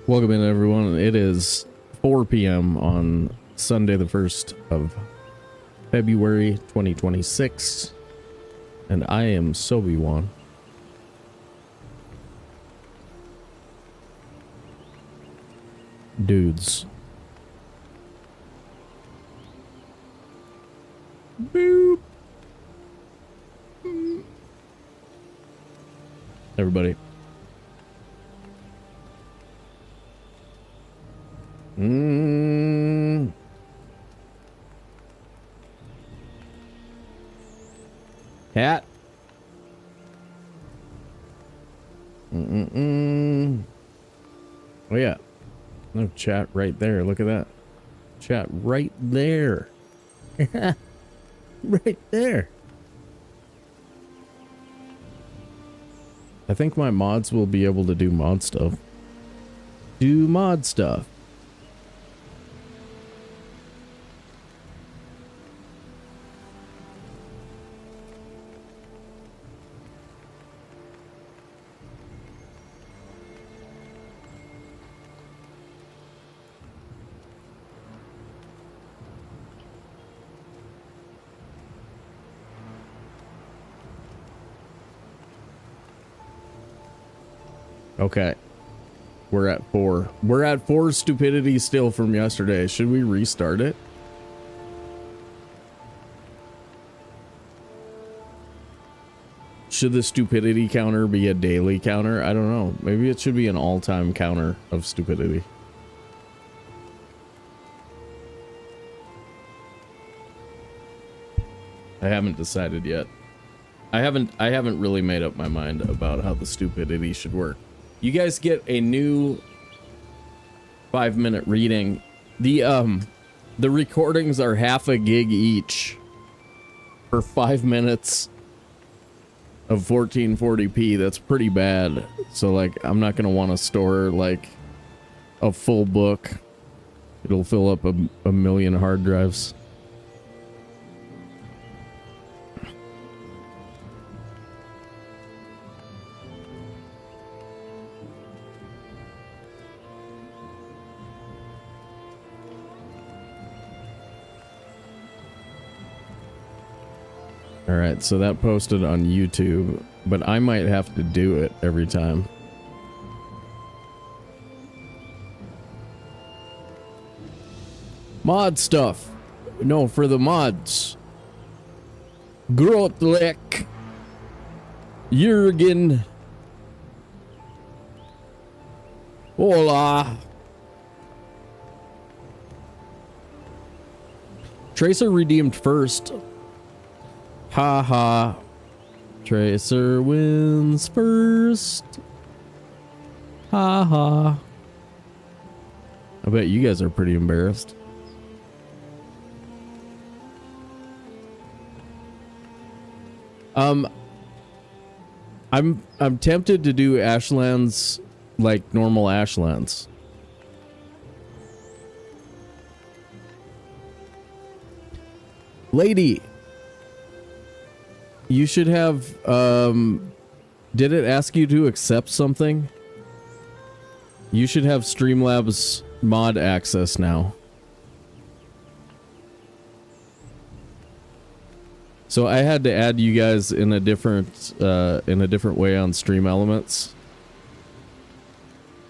Welcome in, everyone. It is 4 p.m. on Sunday, the 1st of February, 2026, and I am Sobe. Dudes. Boop. Everybody. Cat. Oh yeah. No chat right there. Look at that. Chat right there. Right there. I think my mods will be able to do mod stuff. Do mod stuff. Okay. We're at 4. We're at 4 stupidity still from yesterday. Should we restart it? Should the stupidity counter be a daily counter? I don't know. Maybe it should be an all-time counter of stupidity. I haven't decided yet. I haven't really made up my mind about how the stupidity should work. You guys get a new 5-minute reading. The recordings are half a gig each for 5 minutes of 1440p. That's pretty bad. So like, I'm not gonna want to store like a full book. It'll fill up a million hard drives. Alright, so that posted on YouTube, but I might have to do it every time. Mod stuff. No, for the mods. Grotlek. Jürgen. Hola. Tracer redeemed first. Ha ha. Tracer wins first. Ha ha. I bet you guys are pretty embarrassed. I'm tempted to do Ashlands like normal Ashlands. Lady, you should have, did it ask you to accept something? You should have Streamlabs mod access now. So I had to add you guys in a different way on Stream Elements.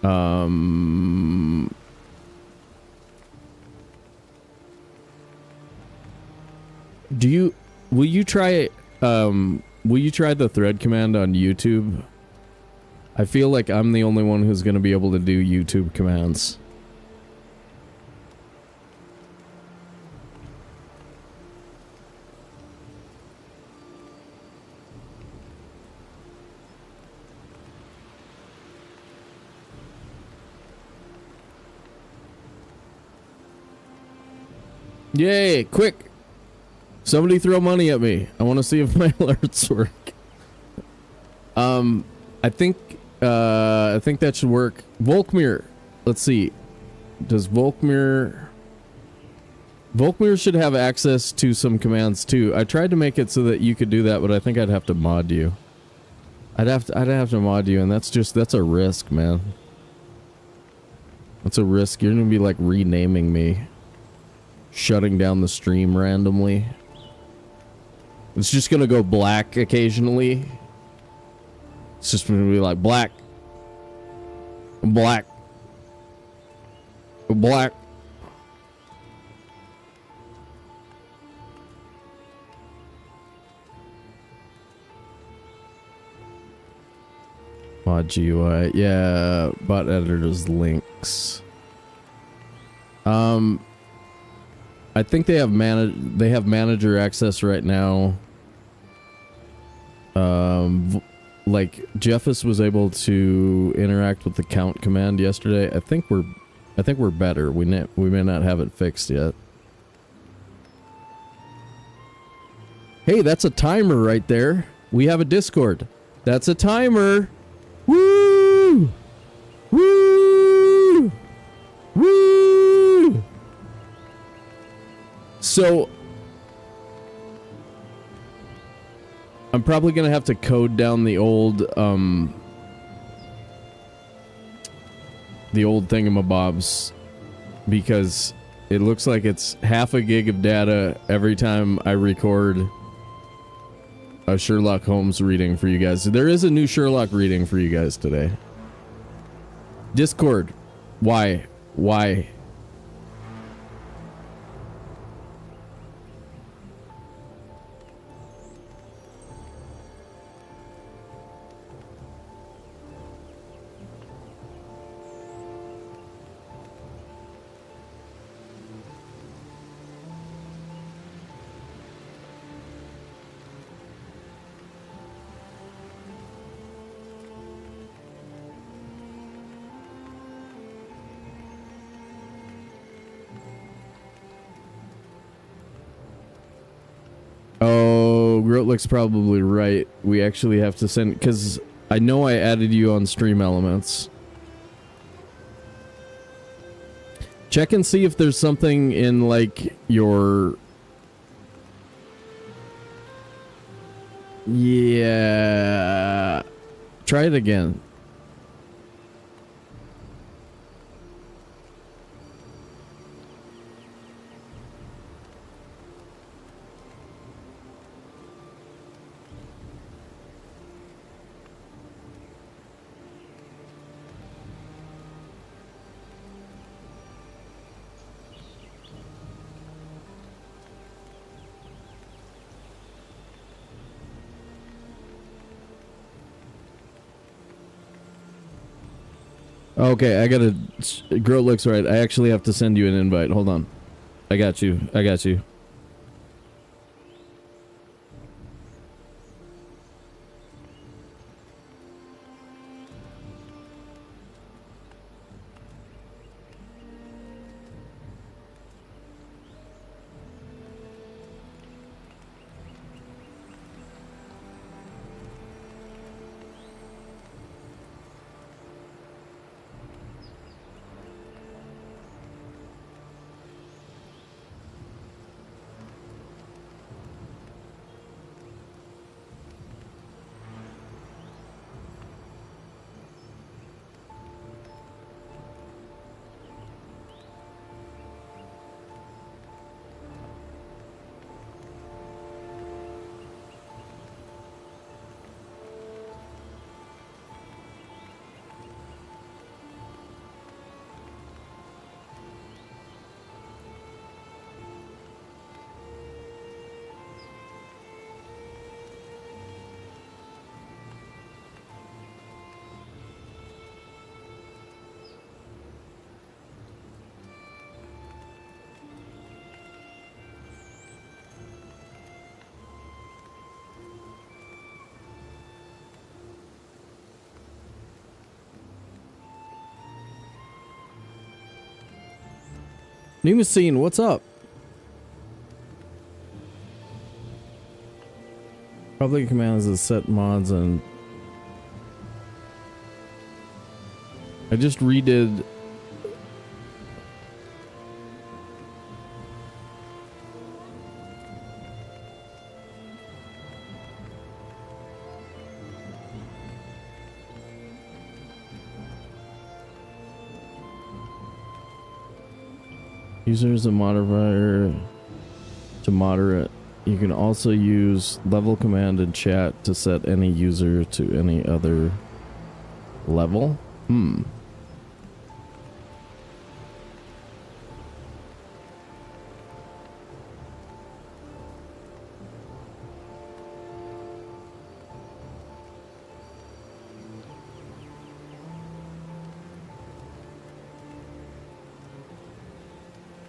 Will you try the thread command on YouTube? I feel like I'm the only one who's going to be able to do YouTube commands. Yay, quick! Somebody throw money at me. I want to see if my alerts work. I think that should work. Volkmir, let's see. Does Volkmir should have access to some commands too. I tried to make it so that you could do that, but I think I'd have to mod you. I'd have to mod you, and that's a risk, man. That's a risk. You're gonna be like renaming me. Shutting down the stream randomly. It's just gonna go black occasionally. It's just gonna be like black. Black. Black. Mod GUI. Yeah, bot editors links. I think they have manager access right now. Like Jeffus was able to interact with the count command yesterday. I think we're better. We may not have it fixed yet. Hey, that's a timer right there. We have a Discord. That's a timer. Woo! Woo! Woo! So I'm probably gonna have to code down the old thingamabobs, because it looks like it's half a gig of data every time I record a Sherlock Holmes reading for you guys. There is a new Sherlock reading for you guys today. Discord. Why? Why? Oh, Grotlick's probably right. We actually have to send, because I know I added you on Stream Elements. Check and see if there's something in, like, your... Yeah... Try it again. Okay, I gotta... Grotlick's right. I actually have to send you an invite. Hold on. I got you. I got you. Pneumocene, what's up? Public commands that set mods and... I just redid... User is a modifier to moderate. You can also use level command in chat to set any user to any other level.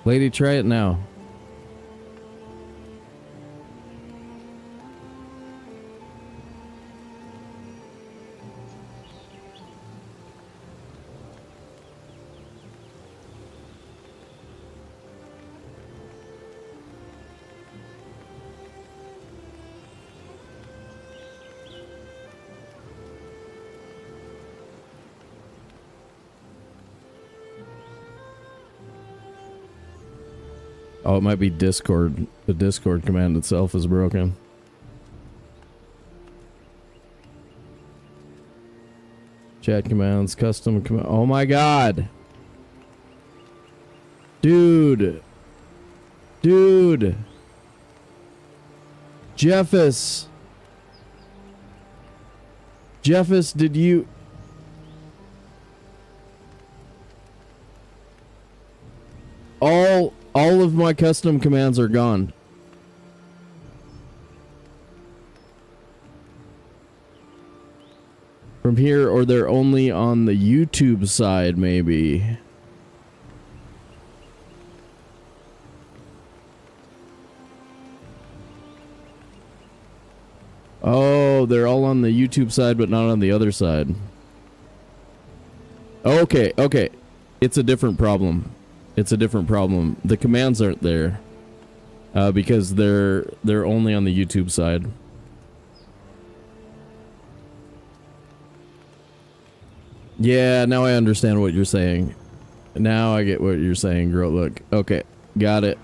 Lady, try it now. Oh, it might be Discord. The Discord command itself is broken. Chat commands, custom command. Oh my god! Dude! Dude! Jeffus! Jeffus, did you... All of my custom commands are gone. From here, or they're only on the YouTube side, maybe. Oh, they're all on the YouTube side, but not on the other side. Okay, okay. It's a different problem. It's a different problem. The commands aren't there because they're only on the YouTube side. Yeah, now I understand what you're saying. Now I get what you're saying, girl. Look, okay, got it.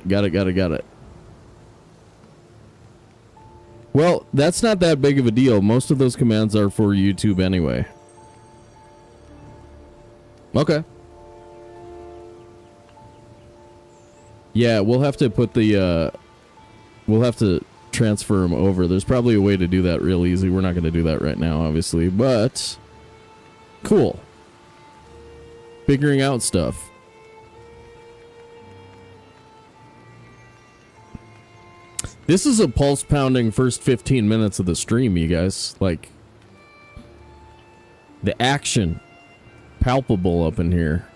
Well, that's not that big of a deal. Most of those commands are for YouTube anyway. Okay. Yeah, we'll have to put the, we'll have to transfer them over. There's probably a way to do that real easy. We're not going to do that right now, obviously, but cool. Figuring out stuff. This is a pulse pounding first 15 minutes of the stream, you guys. Like, the action palpable up in here.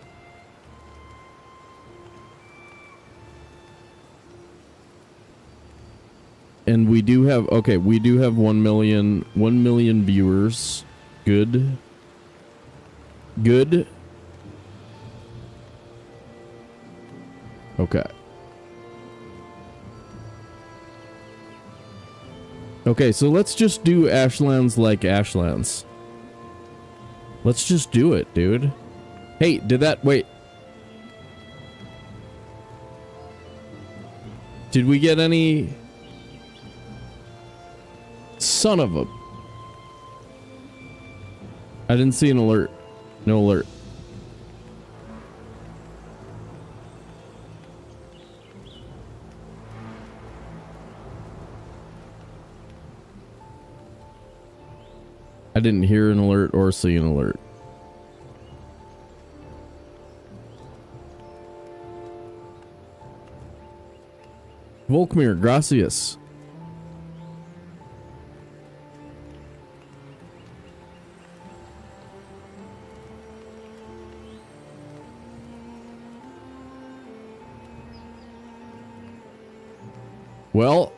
And we do have, okay, we do have 1 million viewers. Good. Good. Okay. Okay, so let's just do Ashlands like Ashlands. Let's just do it, dude. Hey, did that, wait. Did we get any... Son of a... I didn't see an alert. No alert. I didn't hear an alert or see an alert. Volkmir, gracias. Well,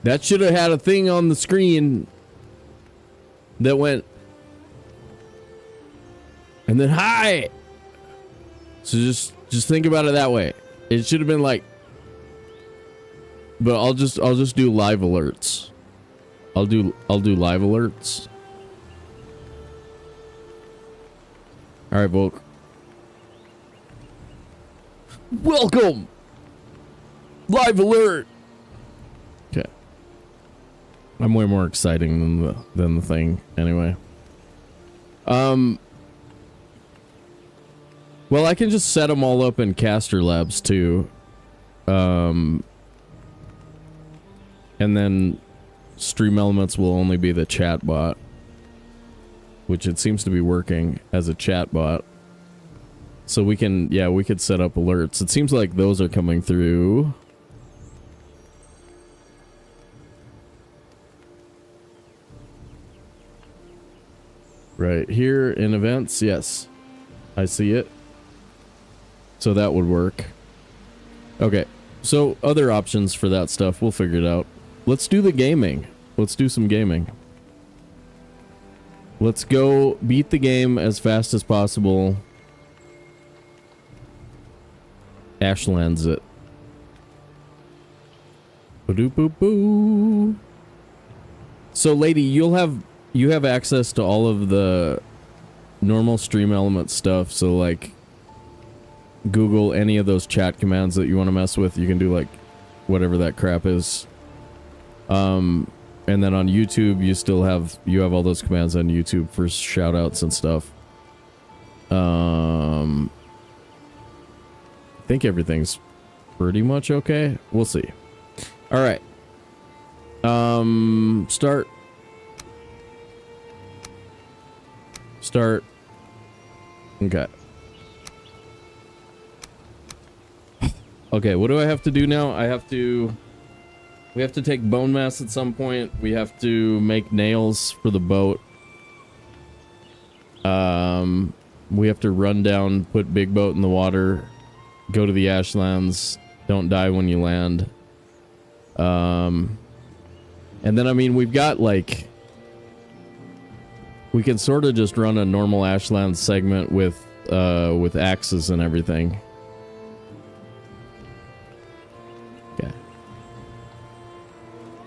that should have had a thing on the screen that went, and then hi. So just think about it that way. It should have been like, but I'll just do live alerts. I'll do live alerts. All right, Volk. Welcome. Live alert. Okay. I'm way more exciting than the thing anyway. Well, I can just set them all up in Caster Labs too. And then Stream Elements will only be the chat bot, which it seems to be working as a chat bot. So we can, yeah, we could set up alerts. It seems like those are coming through. Right here in events, yes. I see it. So that would work. Okay, so other options for that stuff, we'll figure it out. Let's do the gaming. Let's do some gaming. Let's go beat the game as fast as possible. Ashlands it. Ba-doop-boop-boo. So, lady, you have access to all of the normal Stream Element stuff. So, like, Google any of those chat commands that you want to mess with. You can do, like, whatever that crap is. And then on YouTube, you have all those commands on YouTube for shout outs and stuff. I think everything's pretty much okay. We'll see. All right. Start. Okay. Okay, what do I have to do now? We have to take bone mass at some point. We have to make nails for the boat. We have to run down, put big boat in the water, go to the Ashlands, don't die when you land. And then, I mean, we've got, like, we can sort of just run a normal Ashlands segment with axes and everything. Okay.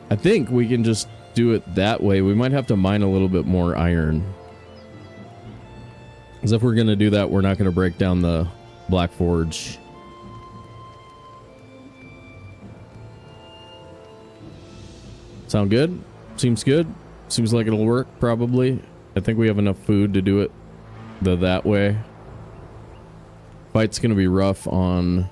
I think we can just do it that way. We might have to mine a little bit more iron. Because if we're going to do that, we're not going to break down the Black Forge. Sound good? Seems good? Seems like it'll work, probably. I think we have enough food to do it that way. Fight's going to be rough on...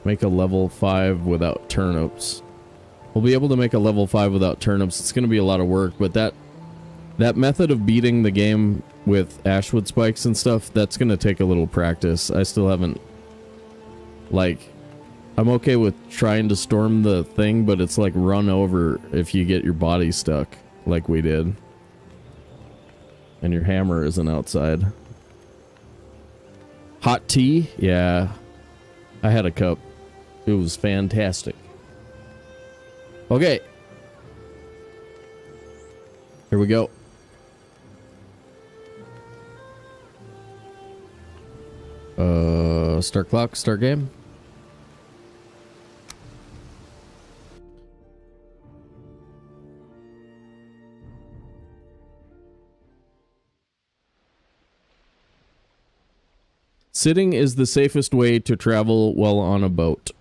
Make a level 5 without turnips. We'll be able to make a level 5 without turnips. It's going to be a lot of work, but that method of beating the game with ashwood spikes and stuff, that's going to take a little practice. I still haven't... Like, I'm okay with trying to storm the thing, but it's like run over if you get your body stuck, like we did. And your hammer isn't outside. Hot tea? Yeah. I had a cup. It was fantastic. Okay. Here we go. Start clock, start game. Sitting is the safest way to travel while on a boat.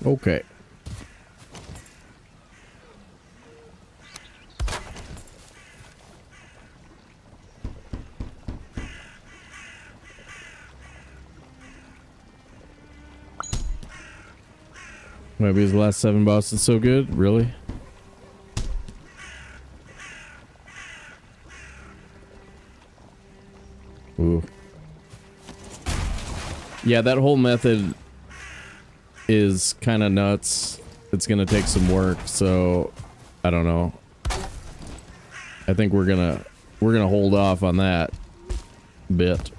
Okay. Maybe his last 7 bosses so good? Really? Ooh. Yeah, that whole method is kind of nuts. It's gonna take some work, so I don't know. I think we're gonna hold off on that bit.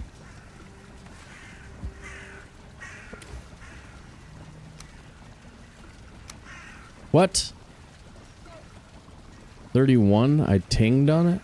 What? 31? I tinged on it?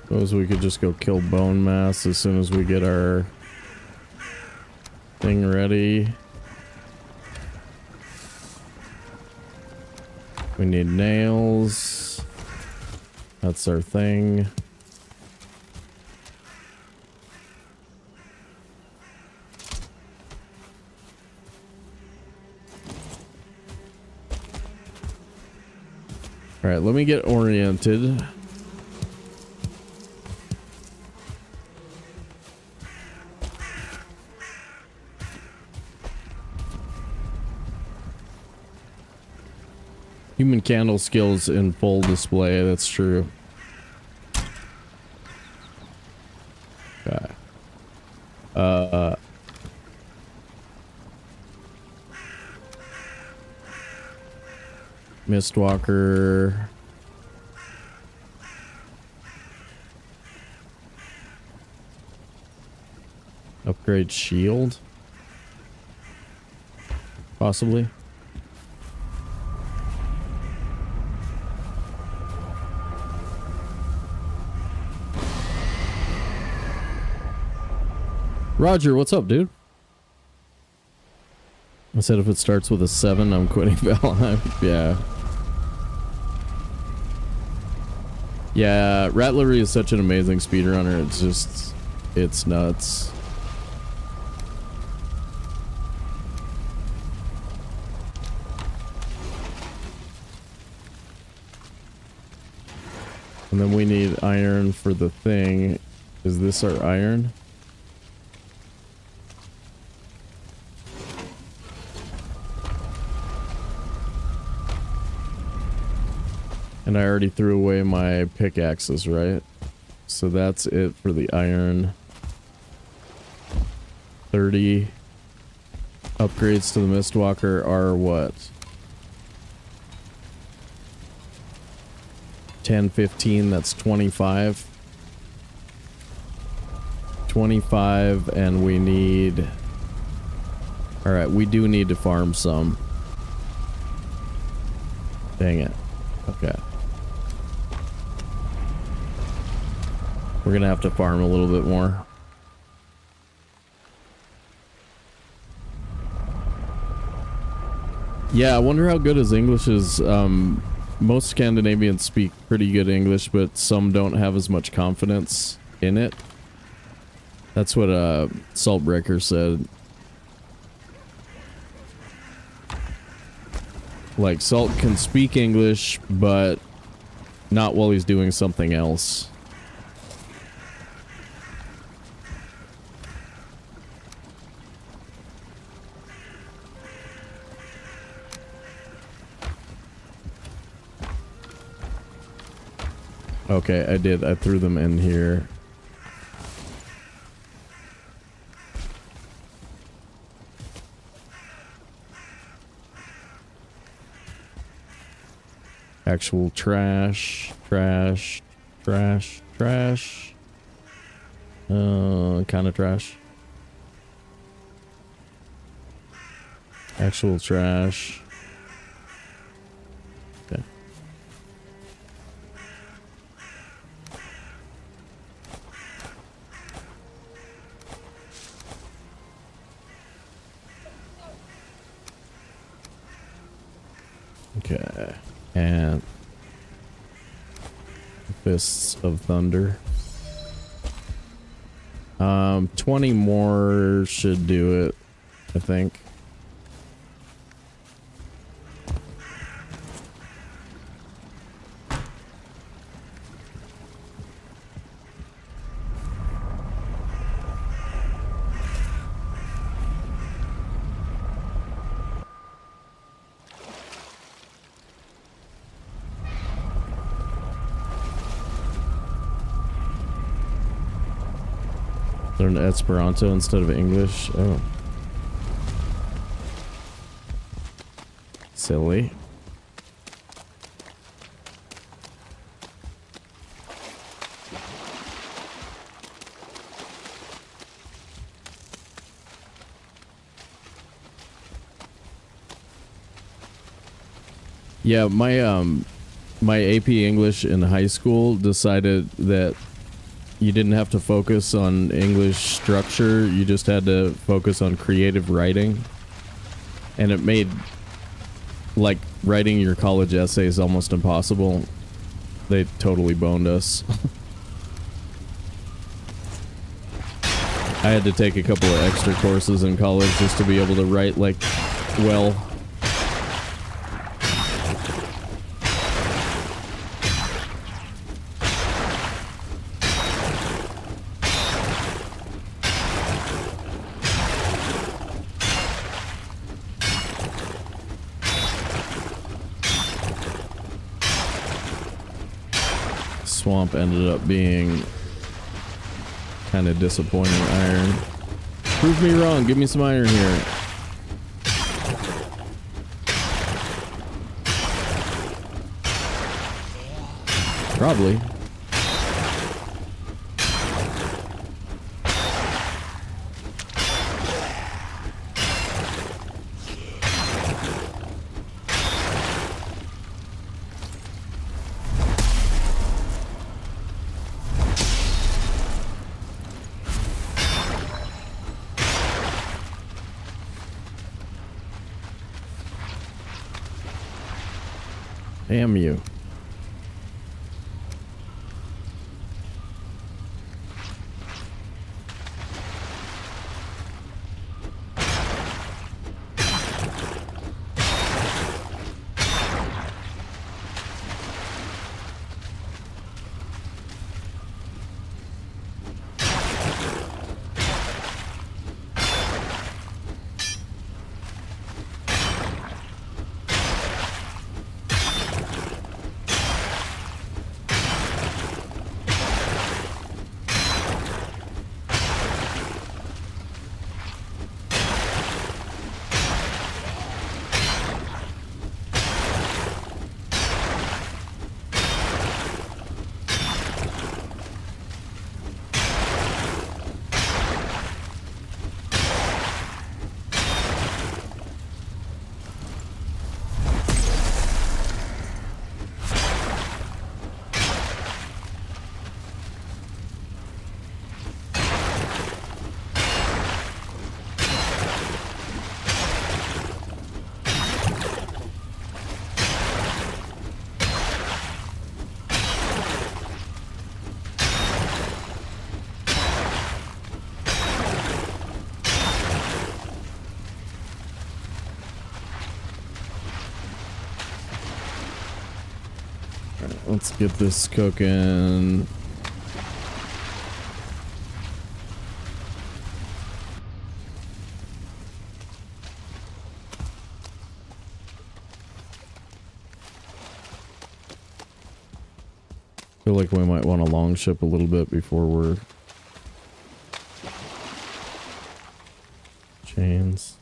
Suppose we could just go kill bone mass as soon as we get our thing ready. We need nails. That's our thing. All right, let me get oriented. Human candle skills in full display, that's true. Okay. Mistwalker. Upgrade shield? Possibly. Roger, what's up, dude? I said if it starts with a 7, I'm quitting Valheim. Yeah. Yeah, Rattlery is such an amazing speedrunner. It's just... it's nuts. And then we need iron for the thing. Is this our iron? And I already threw away my pickaxes, right? So that's it for the iron. 30 upgrades to the Mistwalker are what? 10, 15, that's 25. 25, and we need... Alright, we do need to farm some. Dang it. Okay. We're gonna have to farm a little bit more. Yeah, I wonder how good his English is. Most Scandinavians speak pretty good English, but some don't have as much confidence in it. That's what Saltbreaker said. Like, Salt can speak English, but not while he's doing something else. Okay, I did. I threw them in here. Actual trash, trash, trash, trash. Kind of trash. Actual trash. Okay. Okay. And Fists of Thunder. 20 more should do it, I think. Learn Esperanto instead of English. Oh. Silly. Yeah, my AP English in high school decided that you didn't have to focus on English structure, you just had to focus on creative writing. And it made, like, writing your college essays almost impossible. They totally boned us. I had to take a couple of extra courses in college just to be able to write, like, well. Swamp ended up being kind of disappointing. Iron. Prove me wrong. Give me some iron here. Probably. Damn you. Let's get this cooking. Feel like we might want to long ship a little bit before we're chains.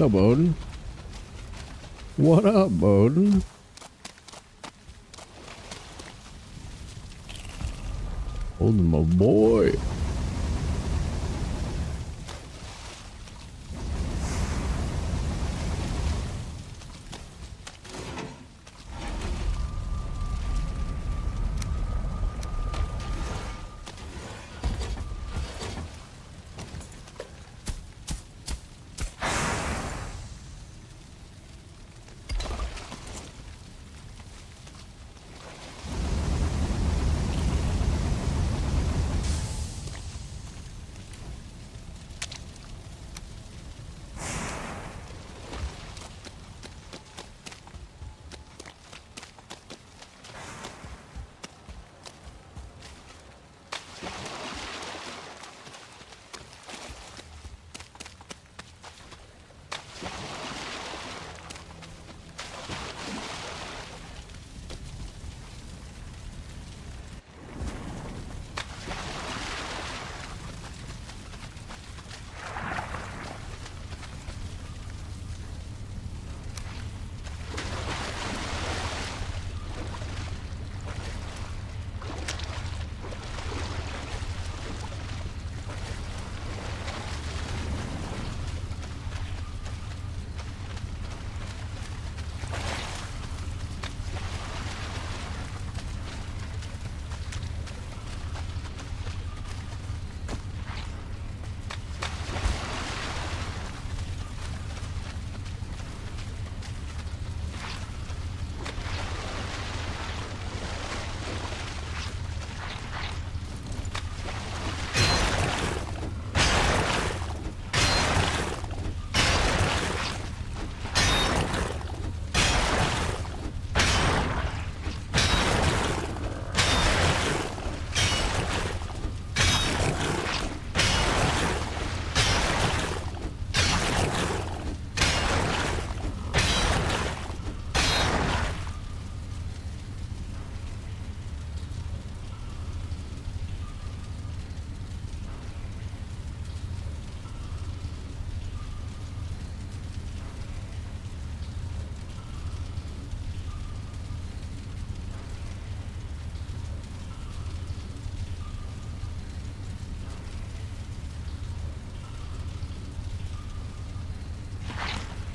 up, Odin? What up, Odin? Odin, my boy.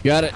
Got it.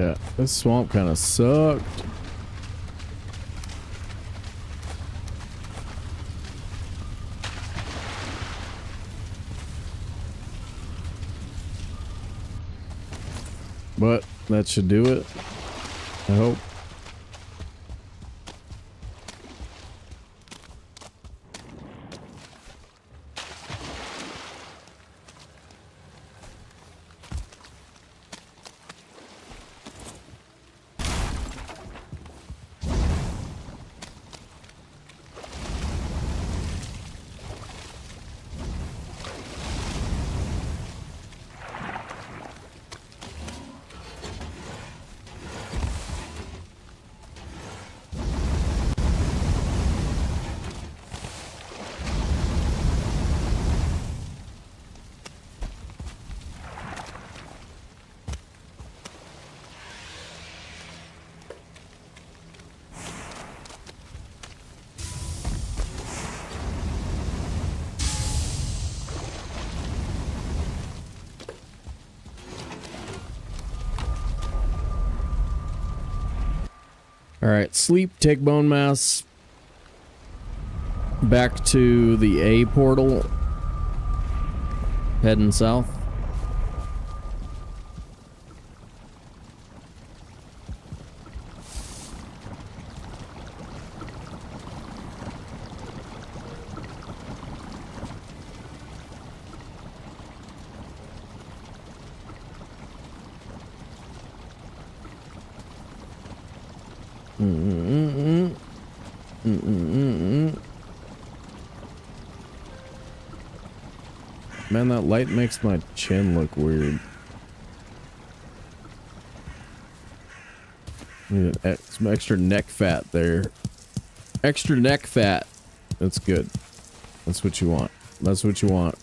Yeah, this swamp kind of sucked. But that should do it, I hope. Alright, sleep, take bone mass. Back to the A portal. Heading south. Man, that light makes my chin look weird. Need some extra neck fat there. Extra neck fat. That's good. That's what you want. That's what you want.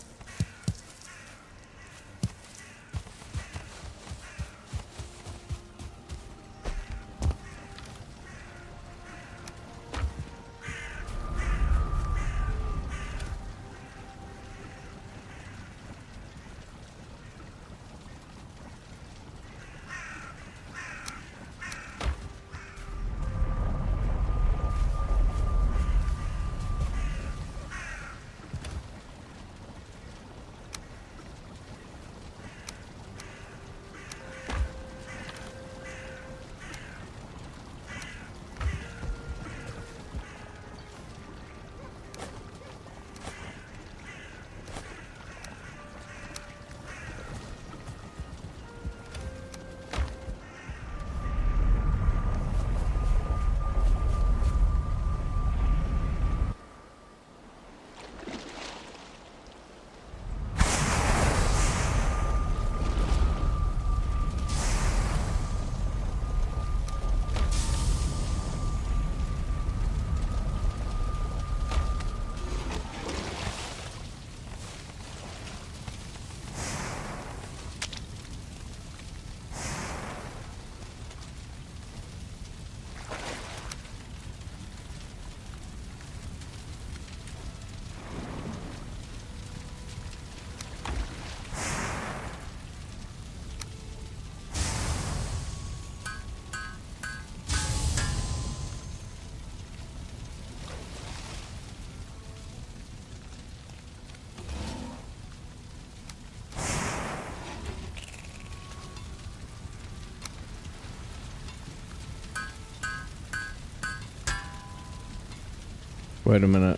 Wait a minute.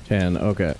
10, okay.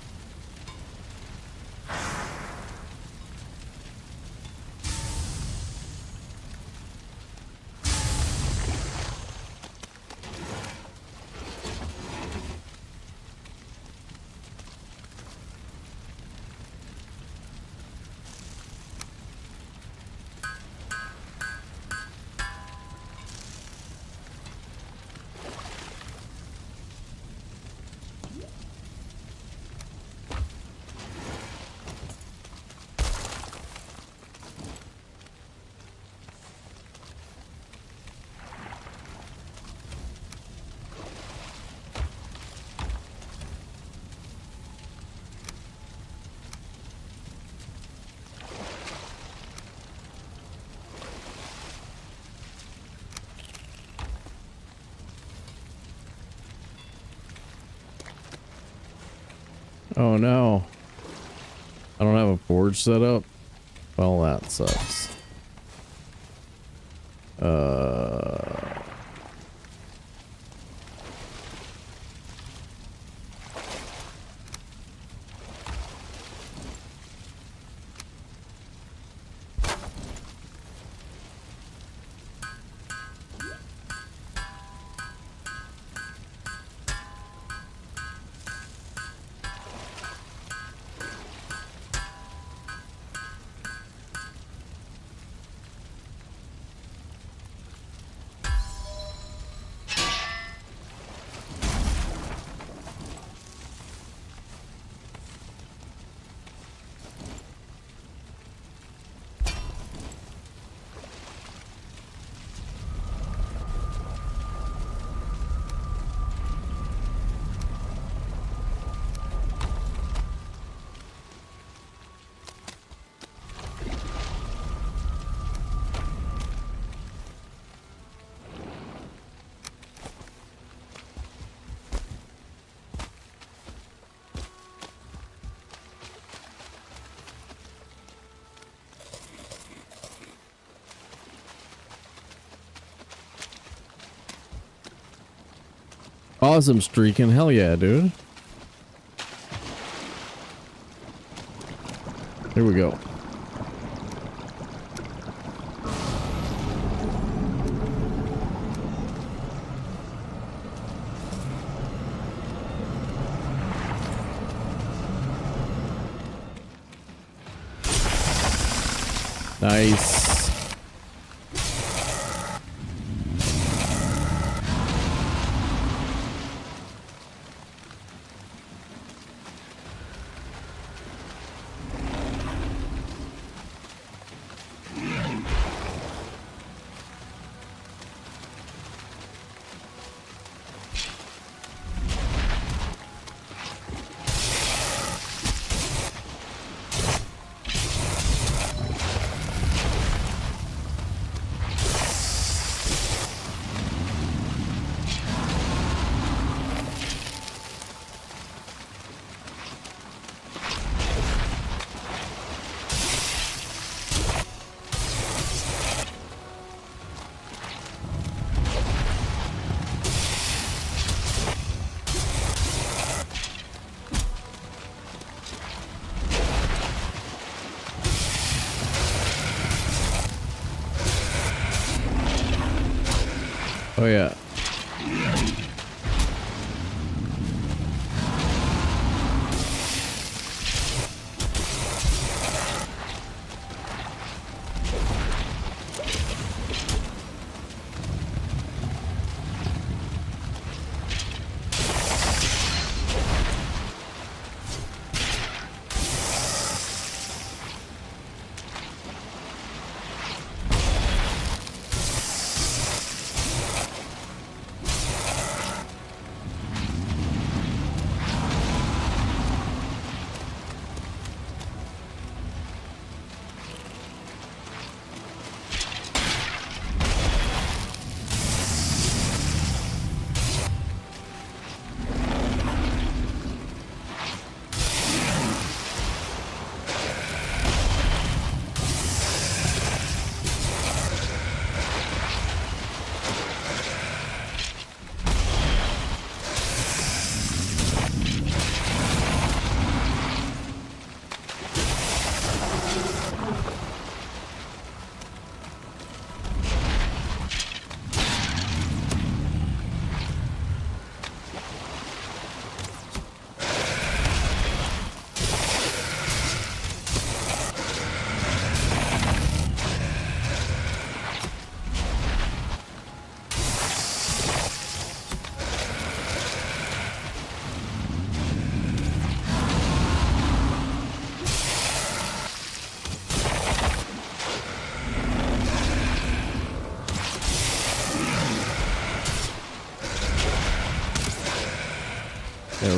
Oh no. I don't have a forge set up. Well, that sucks. Awesome streaking. Hell yeah, dude. Here we go. Nice. Oh yeah.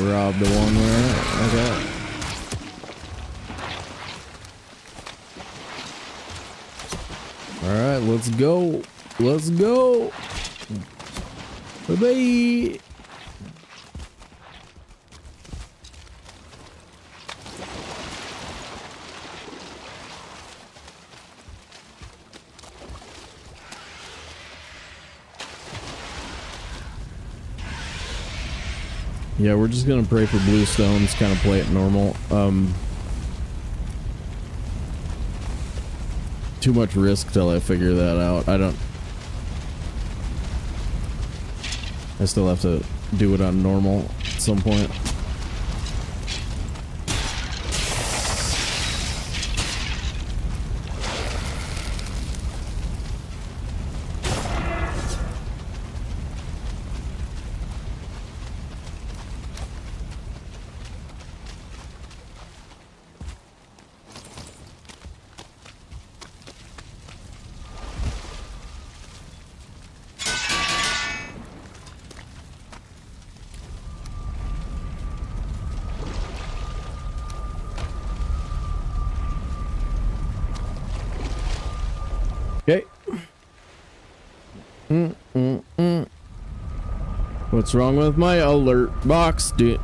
Rob the one where okay. All right, let's go. Let's go. Bye-bye. Yeah, we're just gonna pray for blue stones, kind of play it normal. Too much risk till I figure that out. I still have to do it on normal at some point. Okay. What's wrong with my alert box? Do.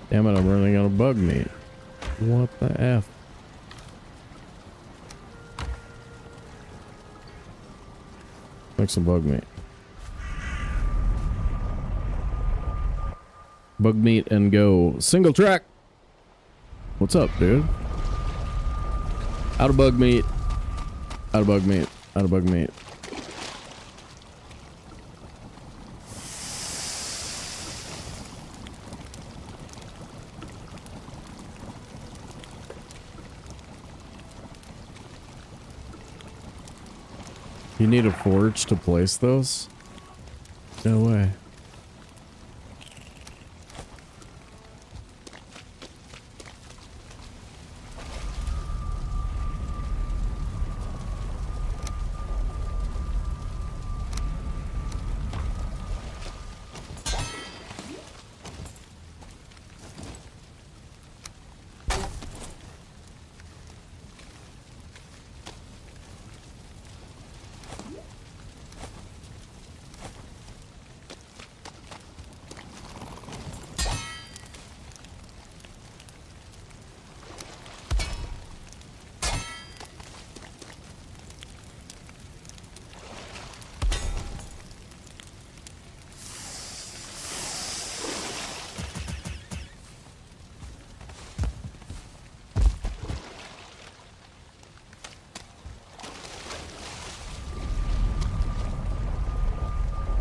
Damn it, I'm running out of bug meat. What the F? Make some bug meat. Bug meat and go. Single track! What's up, dude? Out of bug meat. Out of bug meat. Out of bug meat. You need a forge to place those? No way.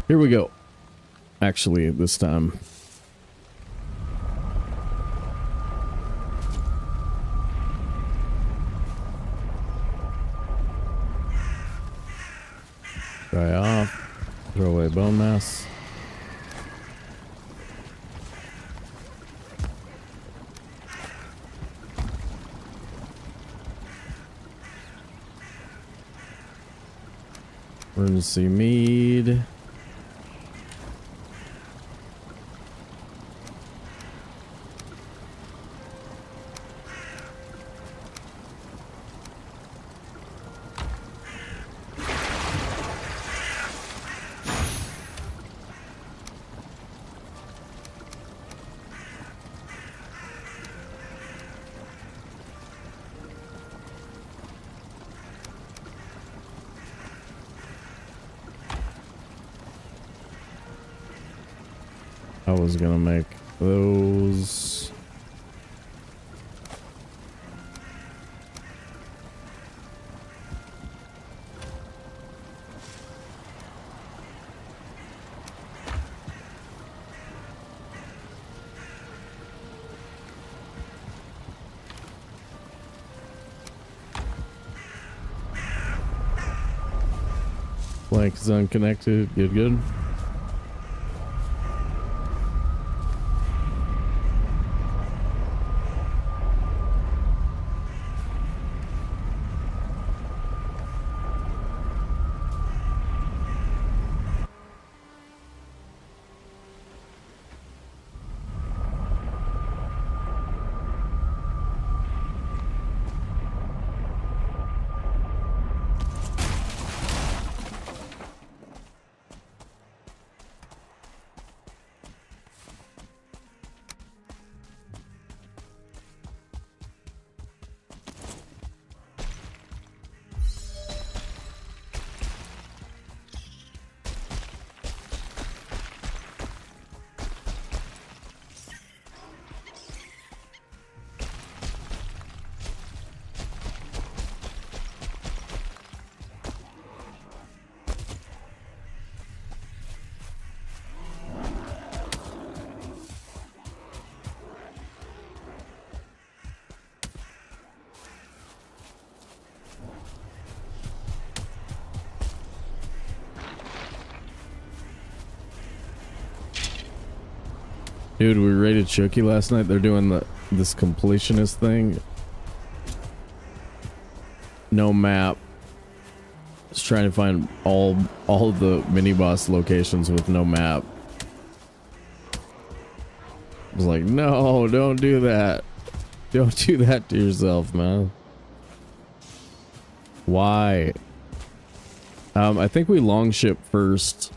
Here we go. Actually, this time. Dry off. Throw away bone mass. Emergency mead. I was gonna make those. Blank is unconnected. Good, good. Dude, we raided Shoki last night. They're doing this completionist thing. No map. Just trying to find all of the mini boss locations with no map. I was like, no, don't do that. Don't do that to yourself, man. Why? I think we long ship first.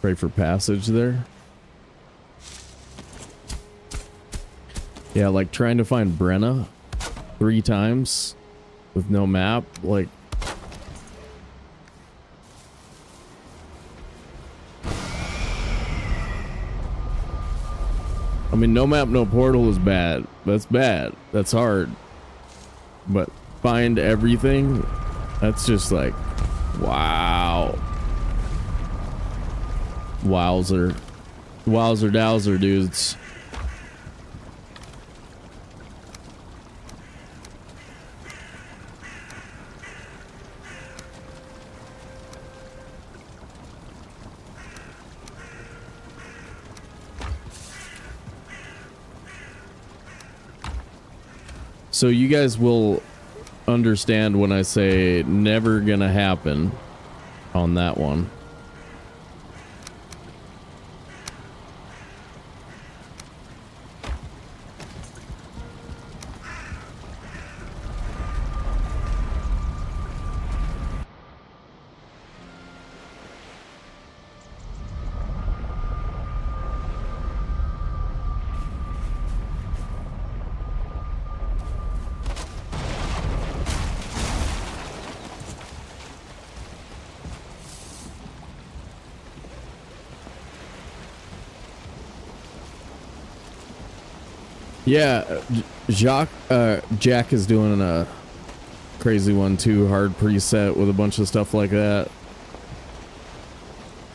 Pray for passage there. Yeah, like trying to find Brenna 3 times with no map, like I mean, no map, no portal is bad. That's bad. That's hard. But find everything, that's just like, wow. Wowzer. Wowzer dowser, dudes. So you guys will understand when I say never gonna happen on that one. Yeah, Jack is doing a crazy one too, hard preset with a bunch of stuff like that.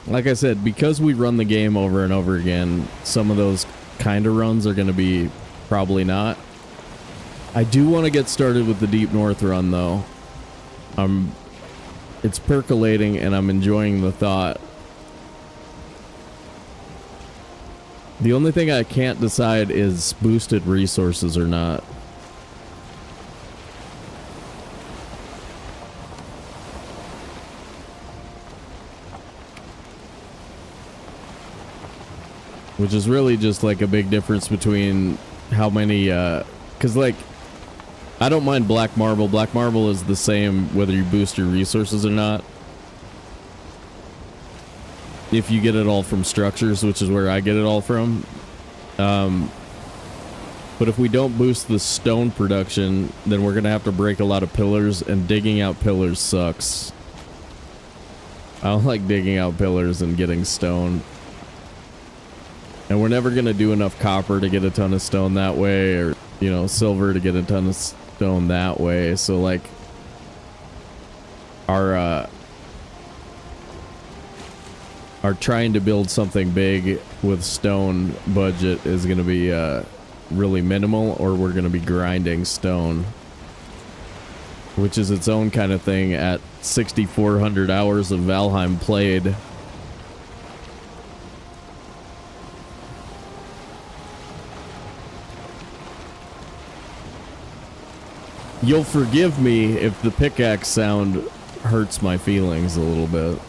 Like I said, because we run the game over and over again, some of those kind of runs are going to be probably not. I do want to get started with the Deep North run though. It's percolating and I'm enjoying the thought. The only thing I can't decide is boosted resources or not. Which is really just like a big difference between how many, cause like, I don't mind black marble. Black marble is the same whether you boost your resources or not. If you get it all from structures, which is where I get it all from. But if we don't boost the stone production, then we're going to have to break a lot of pillars, and digging out pillars sucks. I don't like digging out pillars and getting stone. And we're never going to do enough copper to get a ton of stone that way, or, you know, silver to get a ton of stone that way. So, like, our trying to build something big with stone budget is going to be really minimal, or we're going to be grinding stone, which is its own kind of thing at 6,400 hours of Valheim played. You'll forgive me if the pickaxe sound hurts my feelings a little bit.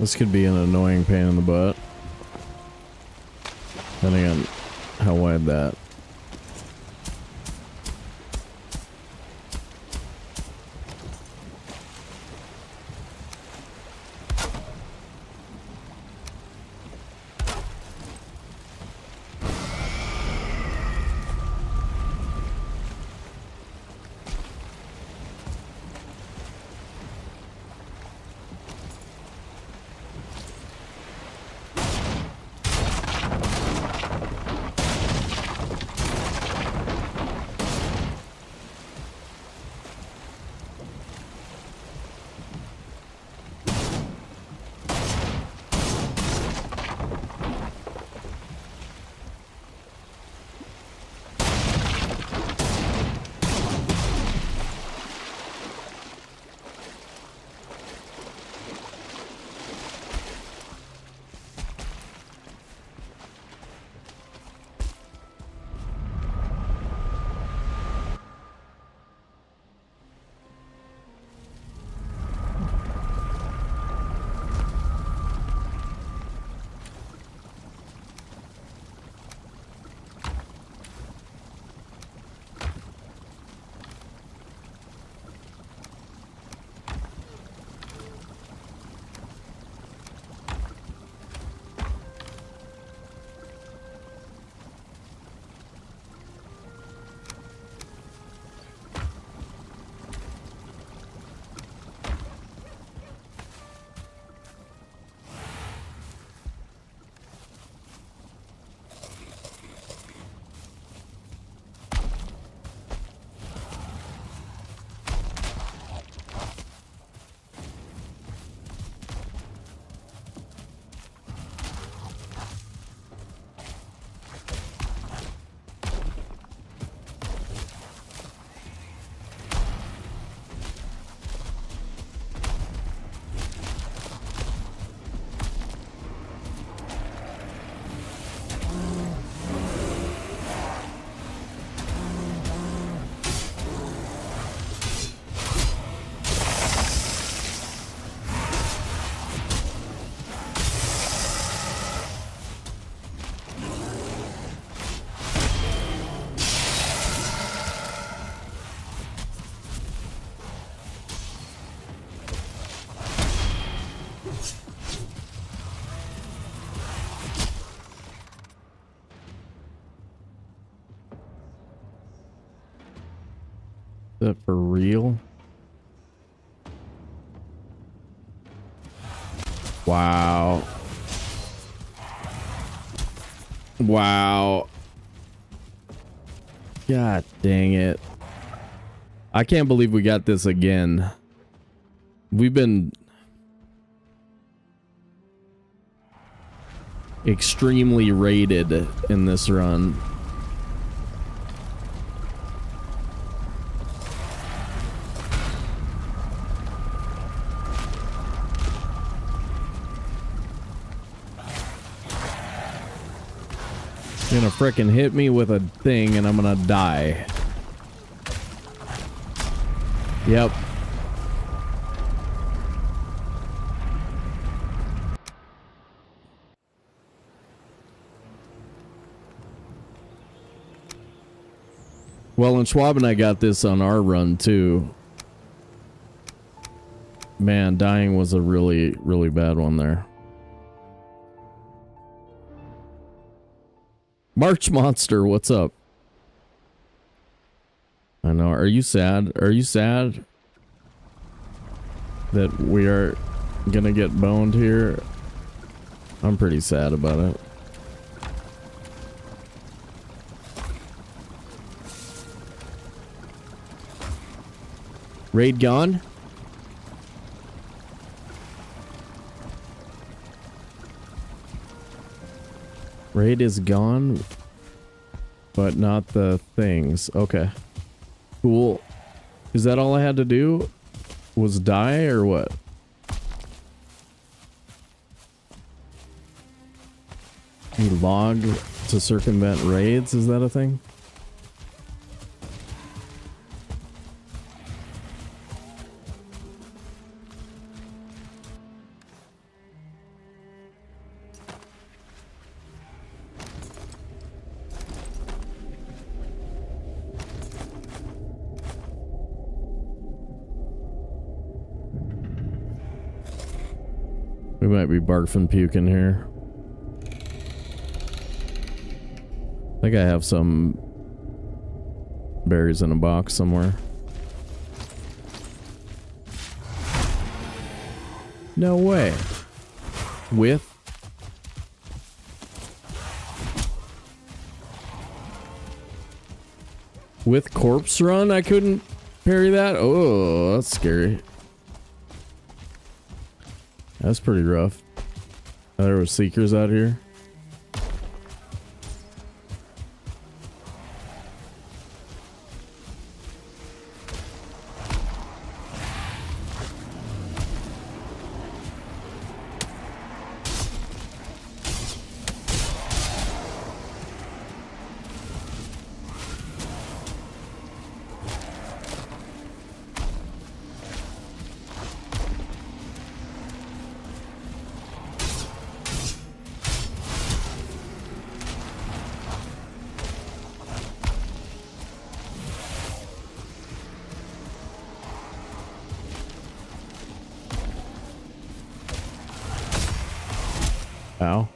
This could be an annoying pain in the butt. Depending on how wide that. Is that for real? Wow. Wow. God dang it. I can't believe we got this again. We've been extremely raided in this run. You're gonna frickin' hit me with a thing and I'm gonna die. Yep. Well, and Schwab and I got this on our run too. Man, dying was a really, really bad one there. March Monster, what's up? I know. Are you sad? Are you sad that we are gonna get boned here? I'm pretty sad about it. Raid gone? Raid is gone, but not the things. Okay. Cool. Is that all I had to do? Was die or what? You log to circumvent raids? Is that a thing? We might be barfing puking here. I think I have some berries in a box somewhere. No way. With corpse run, I couldn't parry that? Oh, that's scary. That's pretty rough. There were seekers out here. Ow.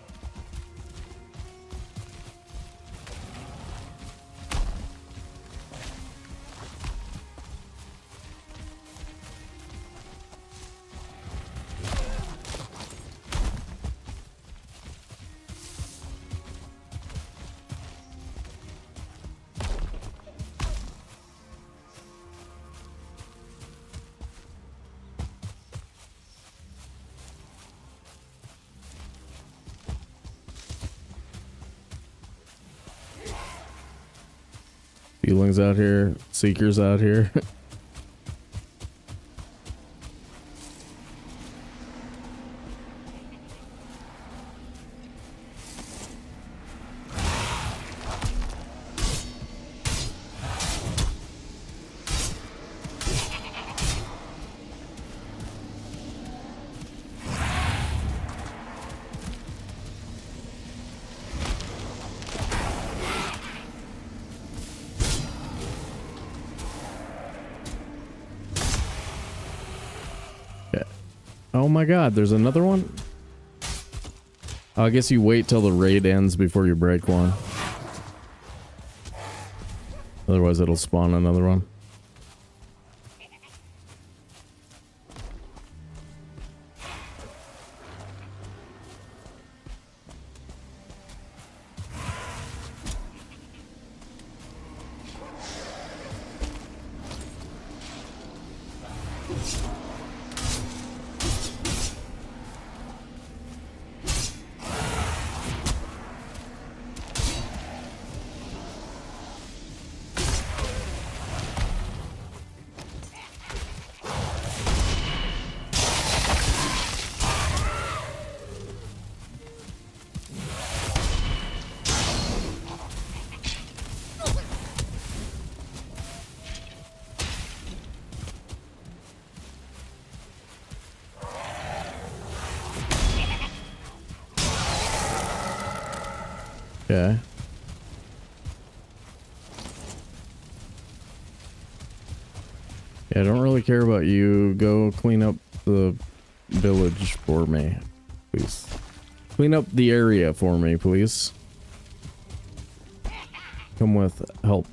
Feelings out here, seekers out here. Oh my god, there's another one? Oh, I guess you wait till the raid ends before you break one. Otherwise it'll spawn another one. Okay. Yeah, I don't really care about you. Go clean up the village for me, please. Clean up the area for me, please. Come with help.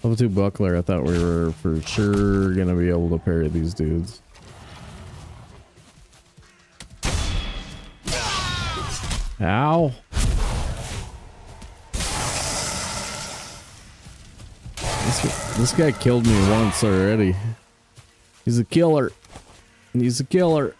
Level 2 buckler, I thought we were for sure gonna be able to parry these dudes. Ow! This guy killed me once already. He's a killer. He's a killer.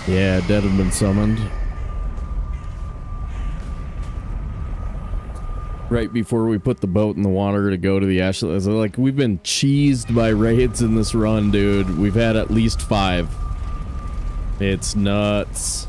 Yeah, dead have been summoned. Right before we put the boat in the water to go to the Ashlands. Like, we've been cheesed by raids in this run, dude. We've had at least 5. It's nuts.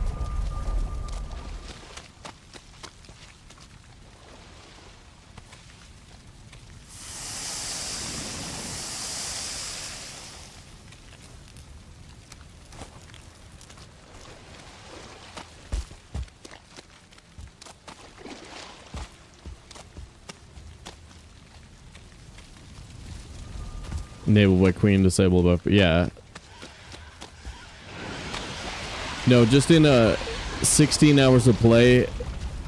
Enabled by Queen, disabled by... Yeah. No, just in 16 hours of play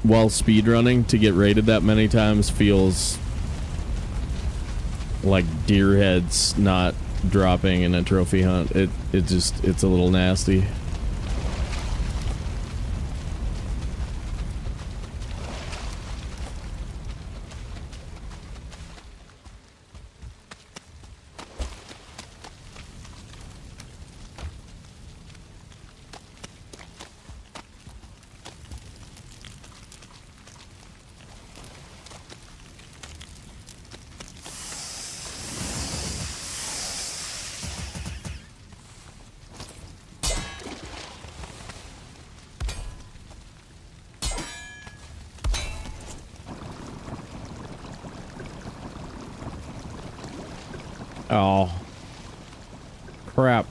while speedrunning to get raided that many times feels like deer heads not dropping in a trophy hunt. It's a little nasty. Oh. Crap.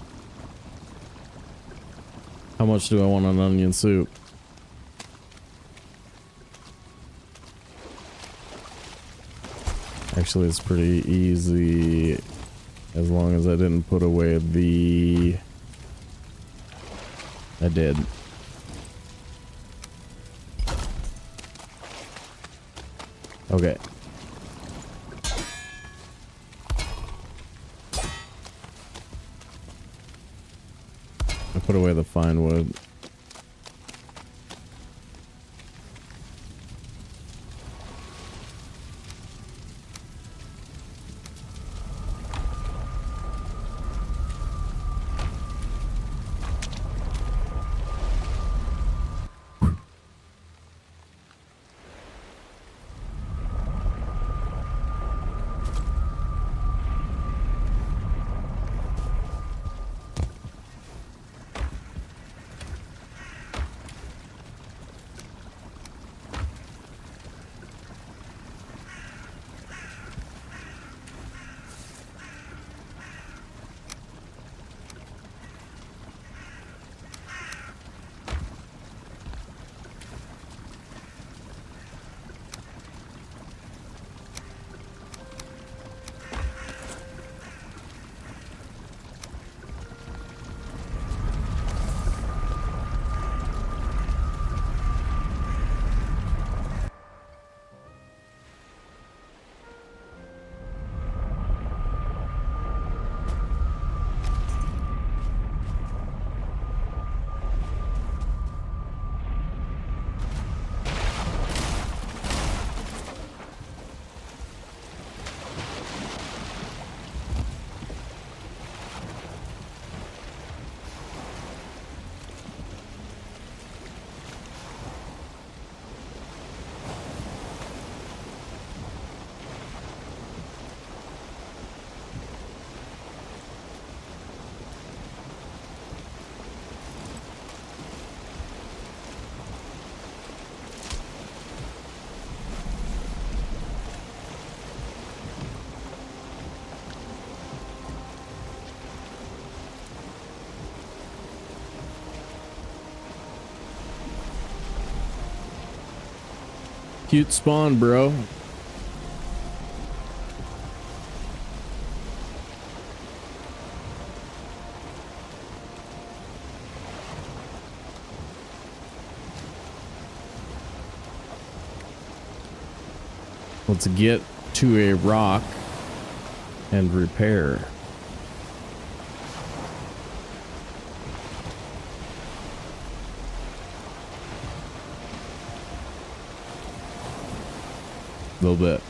How much do I want an onion soup? Actually, it's pretty easy as long as I didn't put away the... I did. Okay. I put away the fine wood. Cute spawn, bro. Let's get to a rock and repair. A little bit.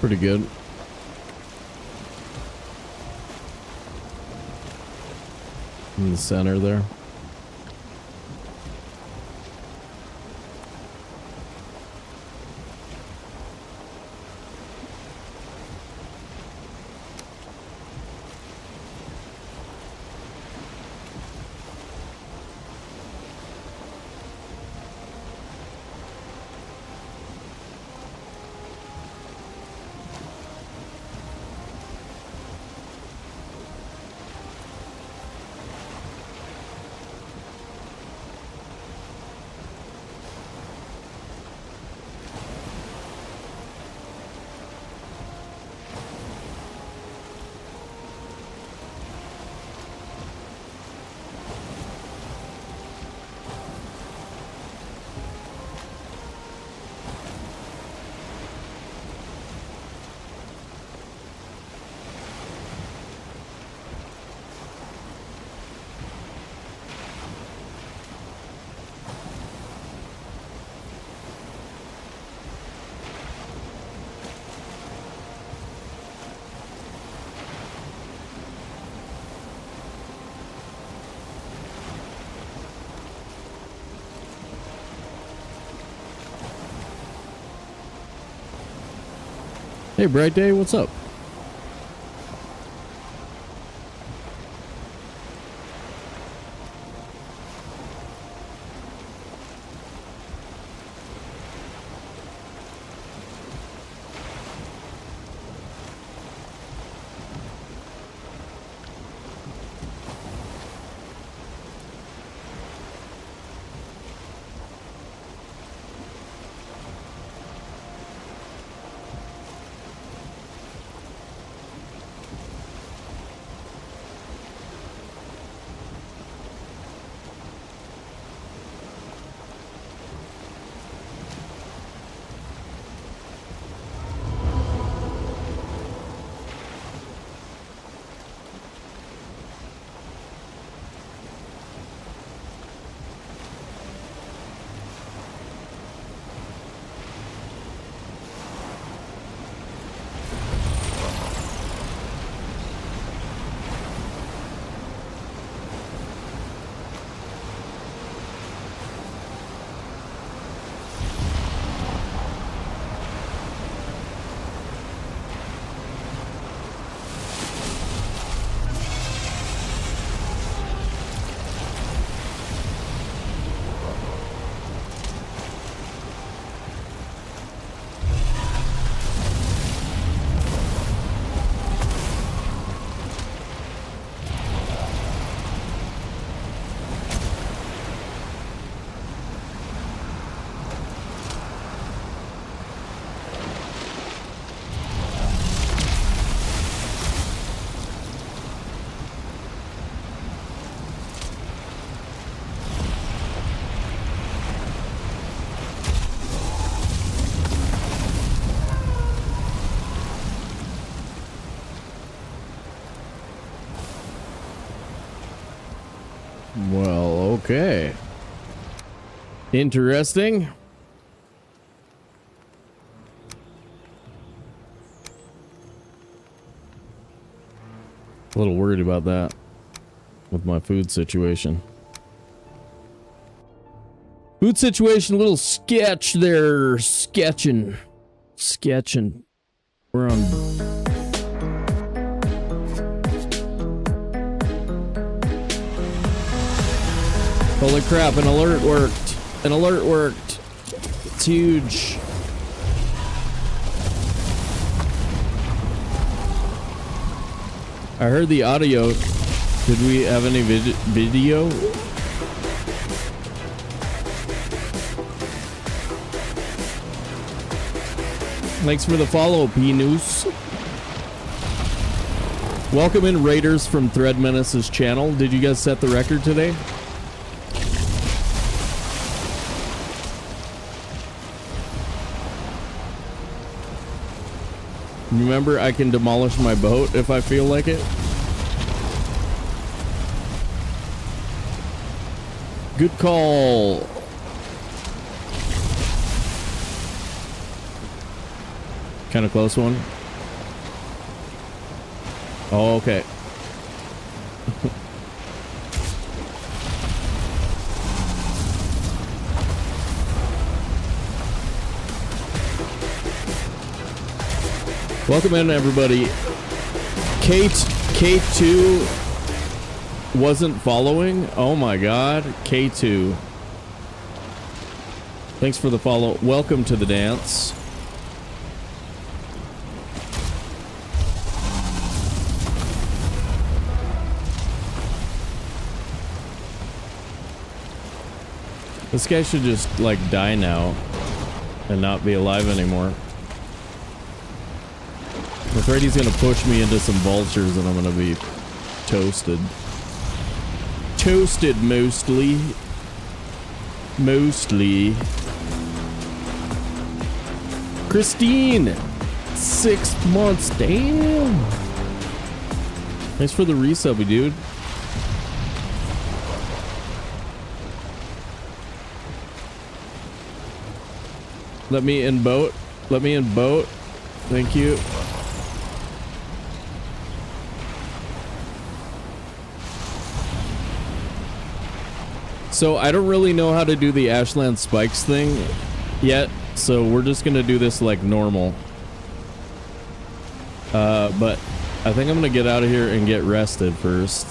Pretty good. In the center there. Hey, Bright Day, what's up? Well, okay. Interesting. A little worried about that with my food situation. Food situation, a little sketch there. Sketching. We're on. Holy crap, an alert worked. It's huge. I heard the audio. Did we have any video? Thanks for the follow, P-Noose. Welcome in Raiders from Thread Menace's channel. Did you guys set the record today? Remember, I can demolish my boat if I feel like it. Good call. Kind of close one. Oh, okay. Welcome in, everybody. K2 wasn't following? Oh my god. K2. Thanks for the follow. Welcome to the dance. This guy should just, like, die now and not be alive anymore. I'm afraid he's gonna push me into some vultures and I'm gonna be toasted. Toasted, mostly. Mostly. Christine! 6 months, damn! Thanks for the resub, dude. Let me in boat. Let me in boat. Thank you. So I don't really know how to do the Ashland Spikes thing yet, so we're just gonna do this like normal. But I think I'm gonna get out of here and get rested first.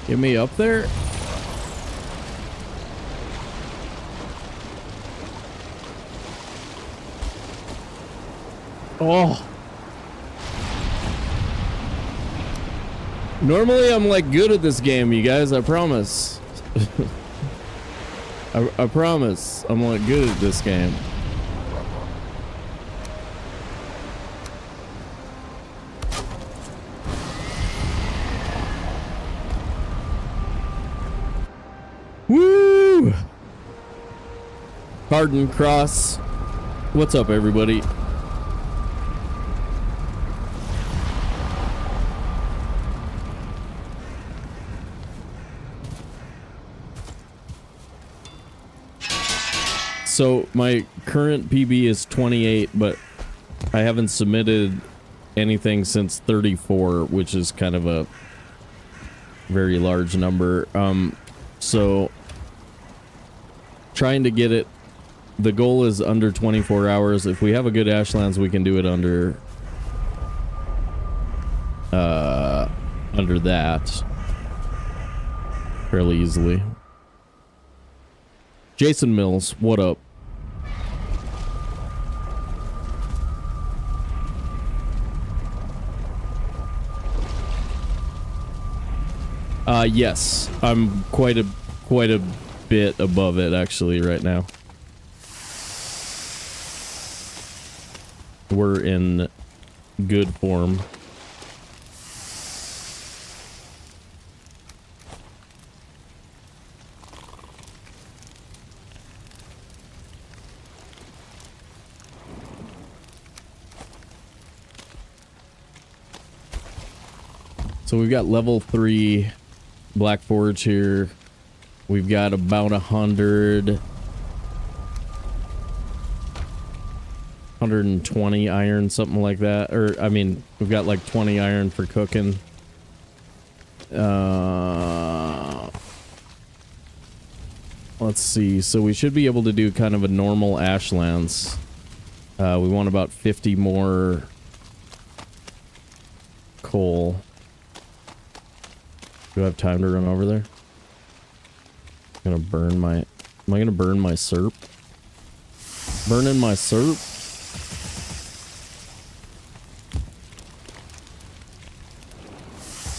Get me up there. Oh. Normally I'm like good at this game, you guys, I promise. I promise I'm like good at this game. Woo! Pardon Cross. What's up, everybody? So my current PB is 28, but I haven't submitted anything since 34, which is kind of a very large number. So trying to get it, the goal is under 24 hours. If we have a good Ashlands, we can do it under that fairly easily. Jason Mills, what up? Yes, I'm quite a bit above it actually right now. We're in good form. So we've got level 3 Black Forge here. We've got about 120 iron, something like that. Or, I mean, we've got like 20 iron for cooking. Let's see. So we should be able to do kind of a normal Ashlands. We want about 50 more coal. Do I have time to run over there? I'm gonna burn my... Am I gonna burn my SERP? Burning my SERP?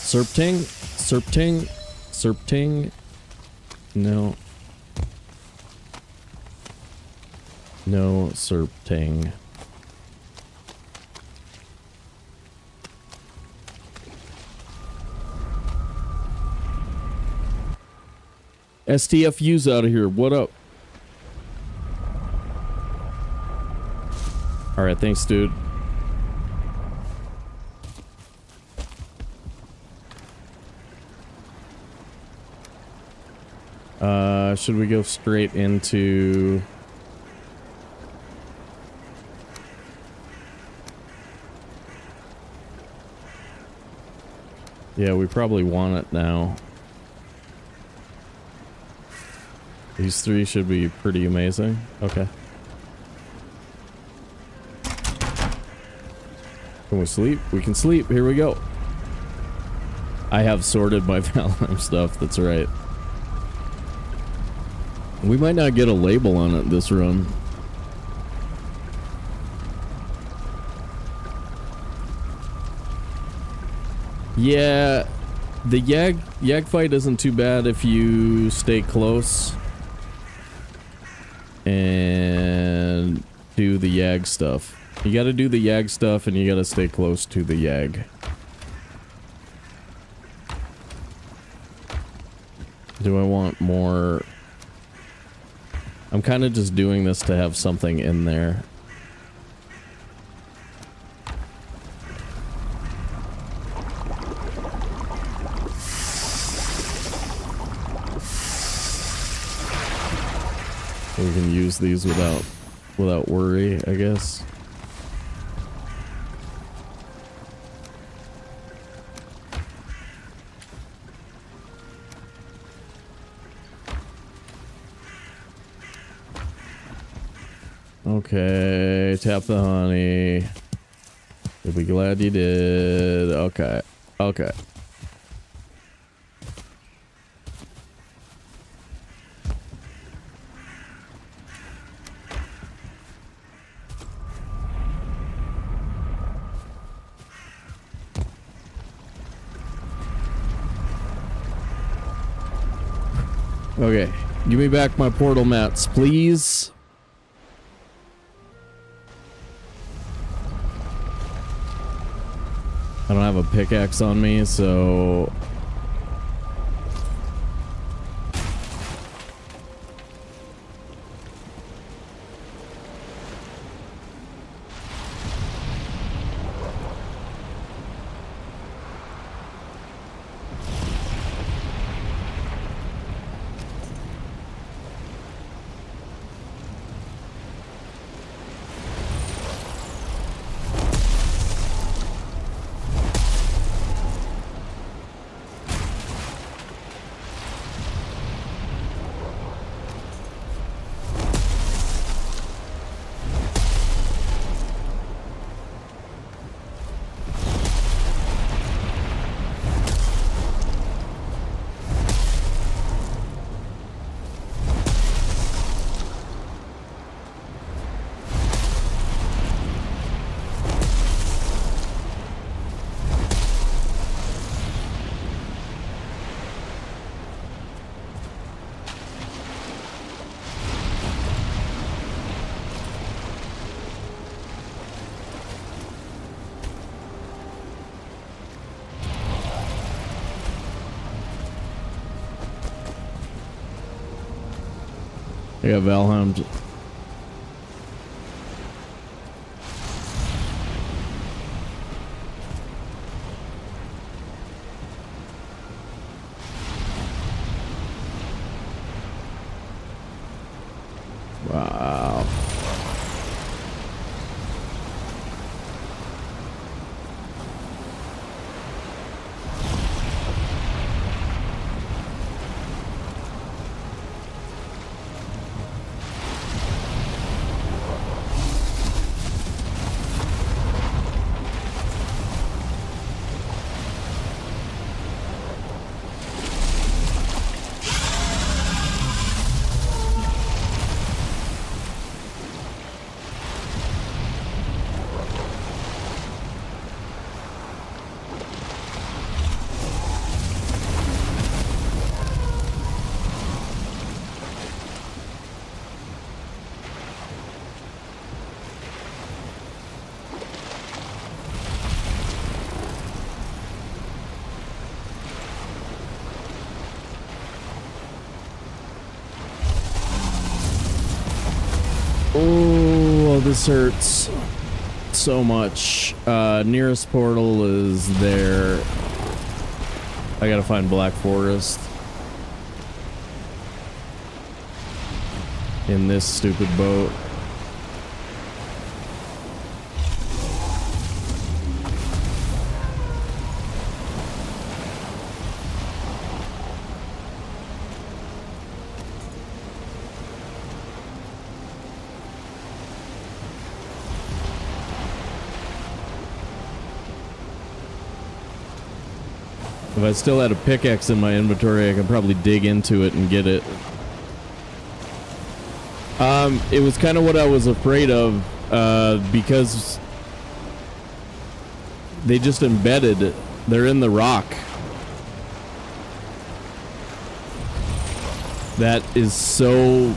SERPting? SERPting? SERPting? No. No SERPting. STFU's out of here. What up? All right, thanks, dude. Should we go straight into... Yeah, we probably want it now. These three should be pretty amazing. Okay. Can we sleep? We can sleep. Here we go. I have sorted my Valheim stuff. That's right. We might not get a label on it this run. Yeah, the Yag fight isn't too bad if you stay close and do the Yag stuff. You gotta do the Yag stuff and you gotta stay close to the Yag. Do I want more? I'm kind of just doing this to have something in there. We can use these without worry, I guess. Okay, tap the honey. You'll be glad you did. Okay, okay. Okay, give me back my portal mats, please. I don't have a pickaxe on me, so... I got Valheim. Wow. Oh, this hurts. so much. Nearest portal is there. I gotta find Black Forest. In this stupid boat. If I still had a pickaxe in my inventory, I could probably dig into it and get it. It was kind of what I was afraid of, because they just embedded. They're in the rock. That is so...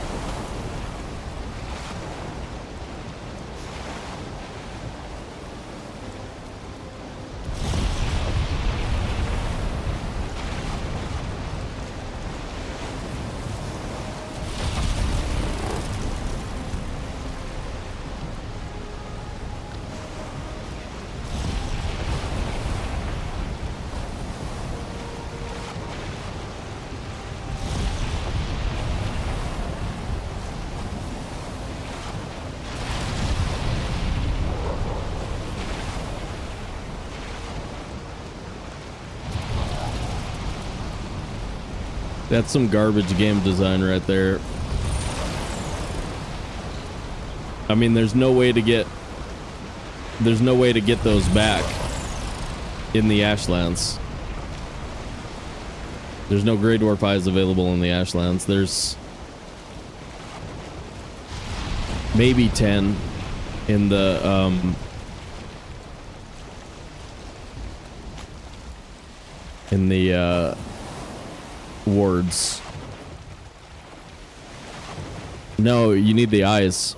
That's some garbage game design right there. I mean, there's no way to get those back in the Ashlands. There's no Grey Dwarf Eyes available in the Ashlands. There's maybe 10 in the wards. No, you need the eyes.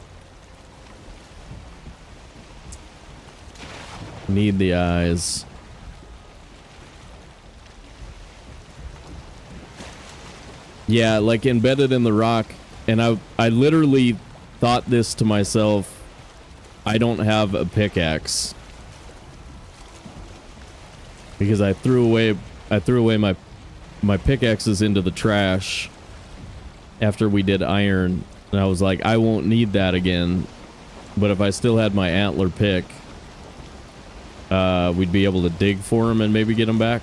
Need the eyes. Yeah, like embedded in the rock. And I literally thought this to myself. I don't have a pickaxe. Because I threw away my pickaxes into the trash after we did iron, and I was like, I won't need that again. But if I still had my antler pick, we'd be able to dig for them and maybe get them back.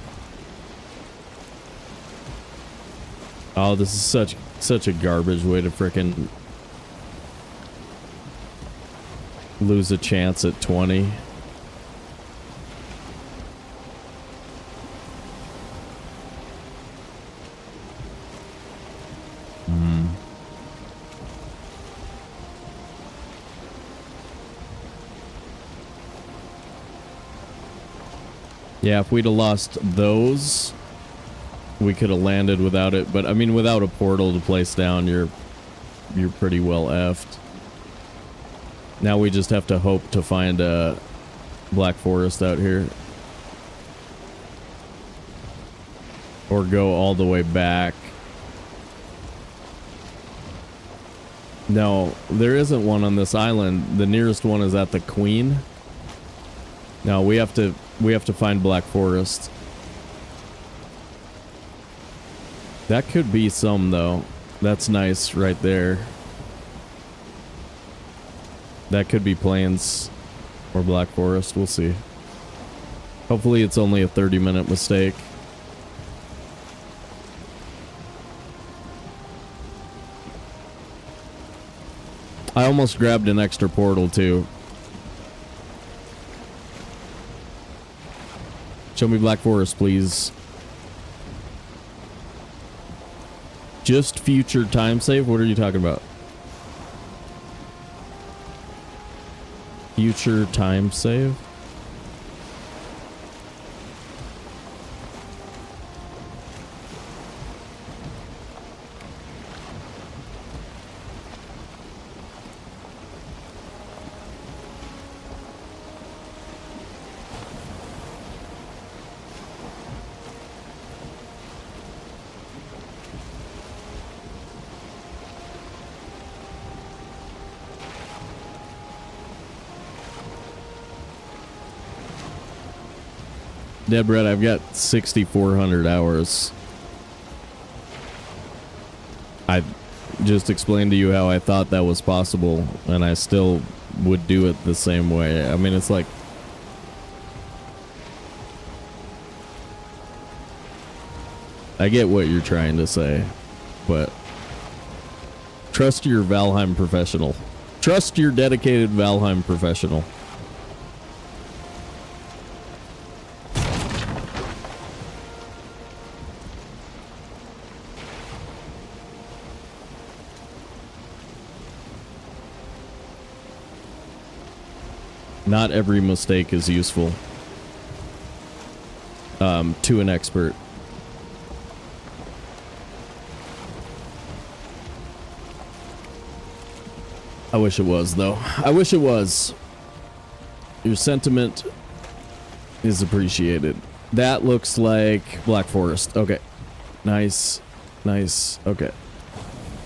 Oh, this is such a garbage way to frickin' lose a chance at 20. Yeah, if we'd have lost those, we could have landed without it. But I mean, without a portal to place down, you're pretty well effed. Now we just have to hope to find a Black Forest out here. Or go all the way back. No, there isn't one on this island. The nearest one is at the Queen. No, we have to find Black Forest. That could be some, though. That's nice right there. That could be Plains or Black Forest. We'll see. Hopefully it's only a 30-minute mistake. I almost grabbed an extra portal, too. Show me Black Forest, please. Just future time save? What are you talking about? Future time save? Dead Bread, I've got 6,400 hours. I just explained to you how I thought that was possible, and I still would do it the same way. I mean, it's like... I get what you're trying to say, but... Trust your Valheim professional. Trust your dedicated Valheim professional. Not every mistake is useful. To an expert. I wish it was, though. I wish it was. Your sentiment is appreciated. That looks like Black Forest. Okay. Nice. Nice. Okay.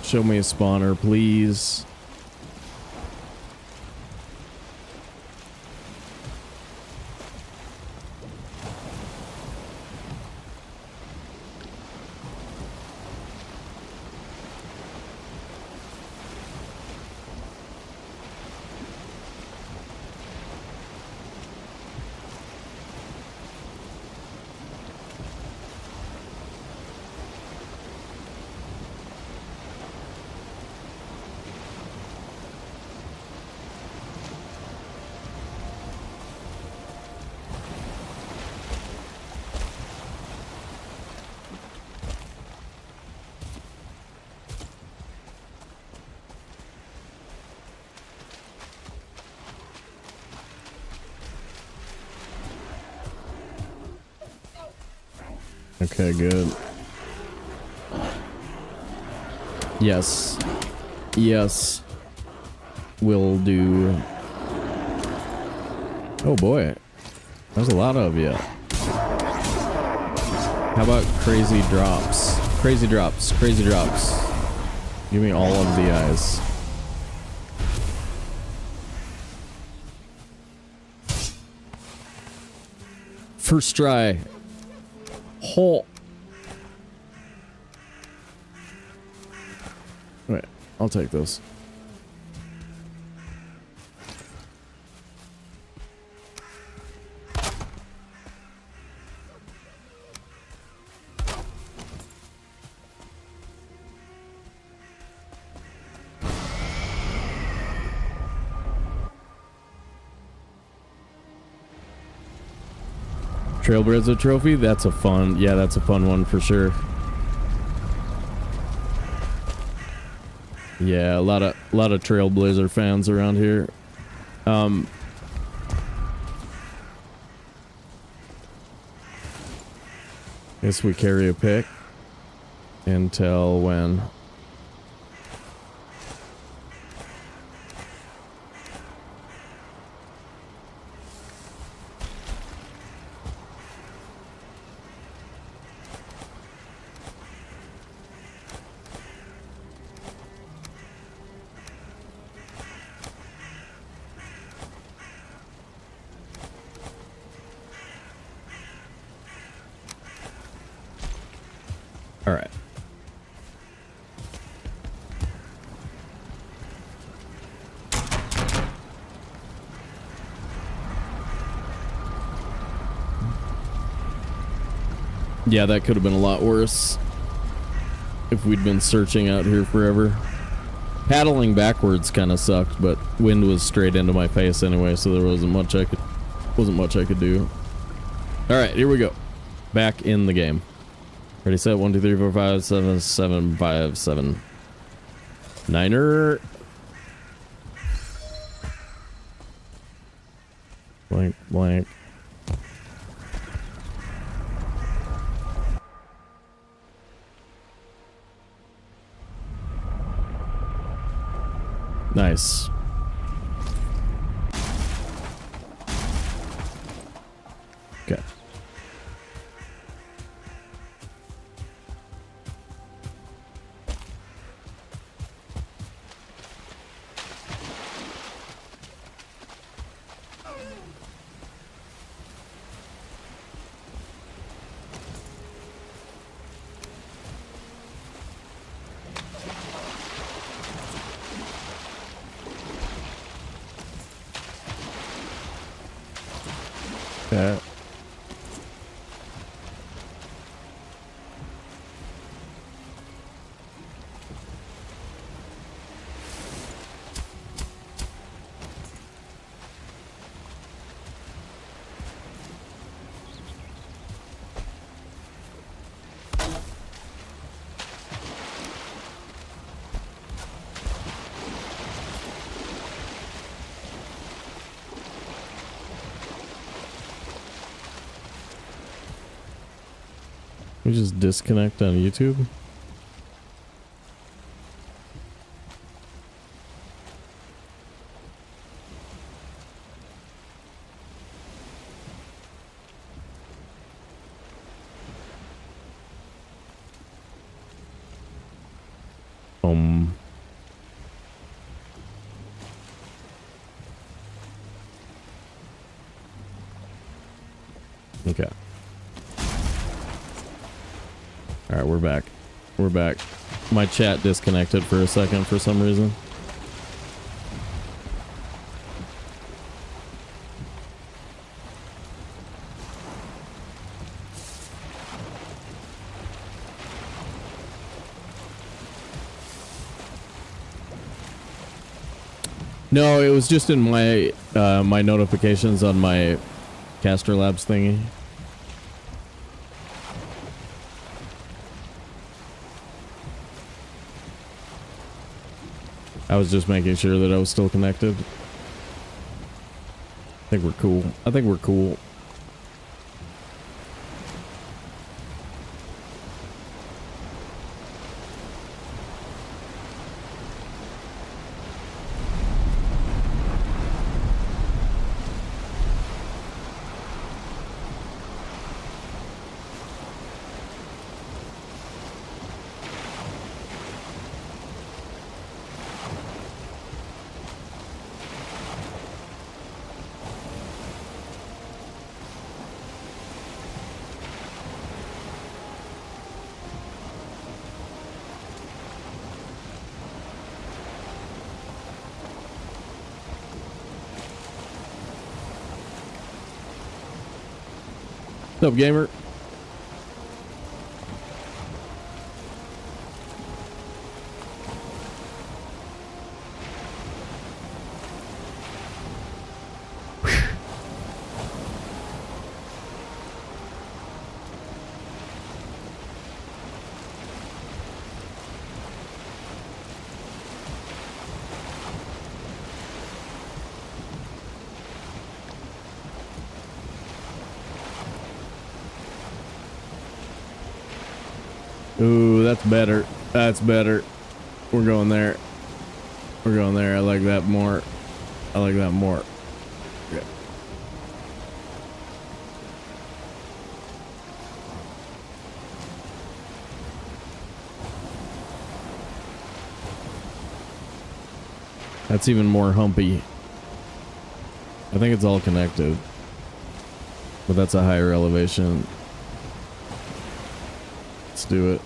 Show me a spawner, please. Okay, good. Yes. Yes. Will do. Oh boy. There's a lot of you. How about crazy drops? Crazy drops. Crazy drops. Give me all of the eyes. First try. Whole. Wait, I'll take those. Trailblazer trophy, that's a fun, yeah, that's a fun one for sure. Yeah, a lot of Trailblazer fans around here. Guess we carry a pick until when? All right. Yeah, that could have been a lot worse if we'd been searching out here forever. Paddling backwards kind of sucked, but wind was straight into my face anyway, so there wasn't much I could do. All right, here we go. Back in the game. Ready, set, 1, 2, 3, 4, 5, 7, 7, 5, 7. Niner. Blank, blank. Nice. Okay. Yeah. We just disconnect on YouTube. Okay. All right, we're back. We're back. My chat disconnected for a second for some reason. No, it was just in my my notifications on my Caster Labs thingy. I was just making sure that I was still connected. I think we're cool. I think we're cool. What's up, gamer? Ooh, that's better. That's better. We're going there. We're going there. I like that more. I like that more. Okay. That's even more humpy. I think it's all connected. But that's a higher elevation. Let's do it.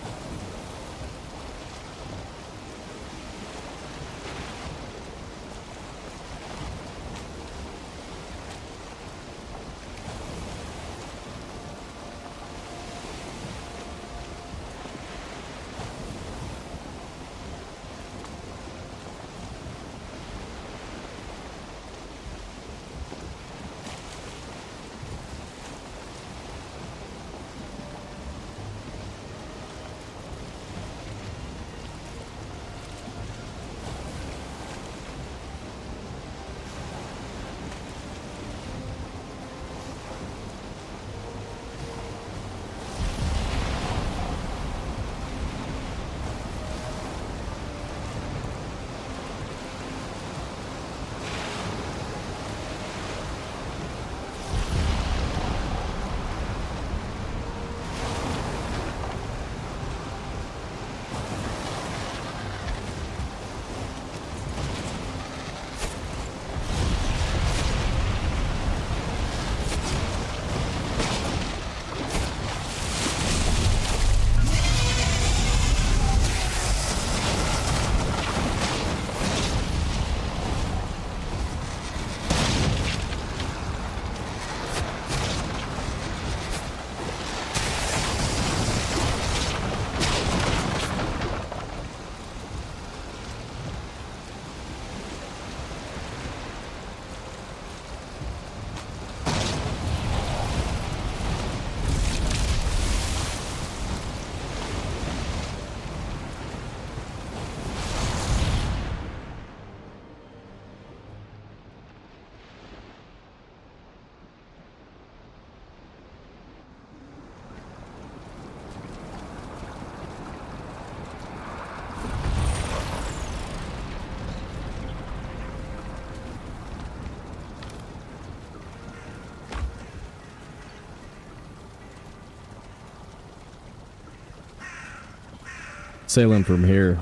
Sailing from here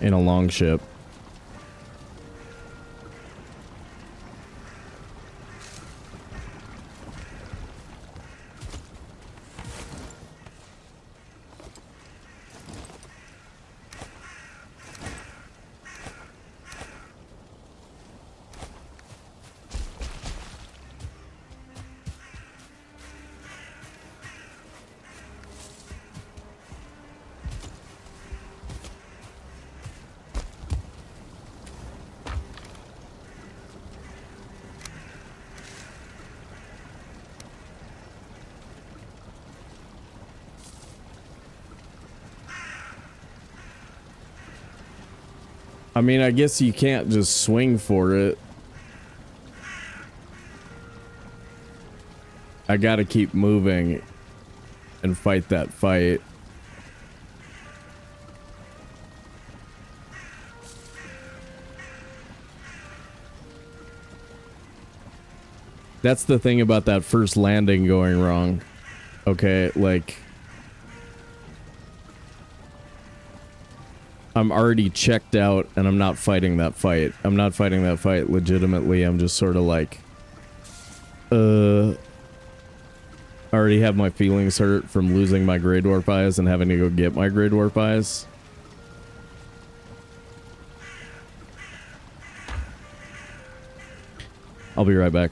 in a longship. I mean, I guess you can't just swing for it. I gotta keep moving and fight that fight. That's the thing about that first landing going wrong. Okay, like... I'm already checked out and I'm not fighting that fight. I'm not fighting that fight legitimately. I'm just sort of like... I already have my feelings hurt from losing my Grey Dwarf eyes and having to go get my Grey Dwarf eyes. I'll be right back.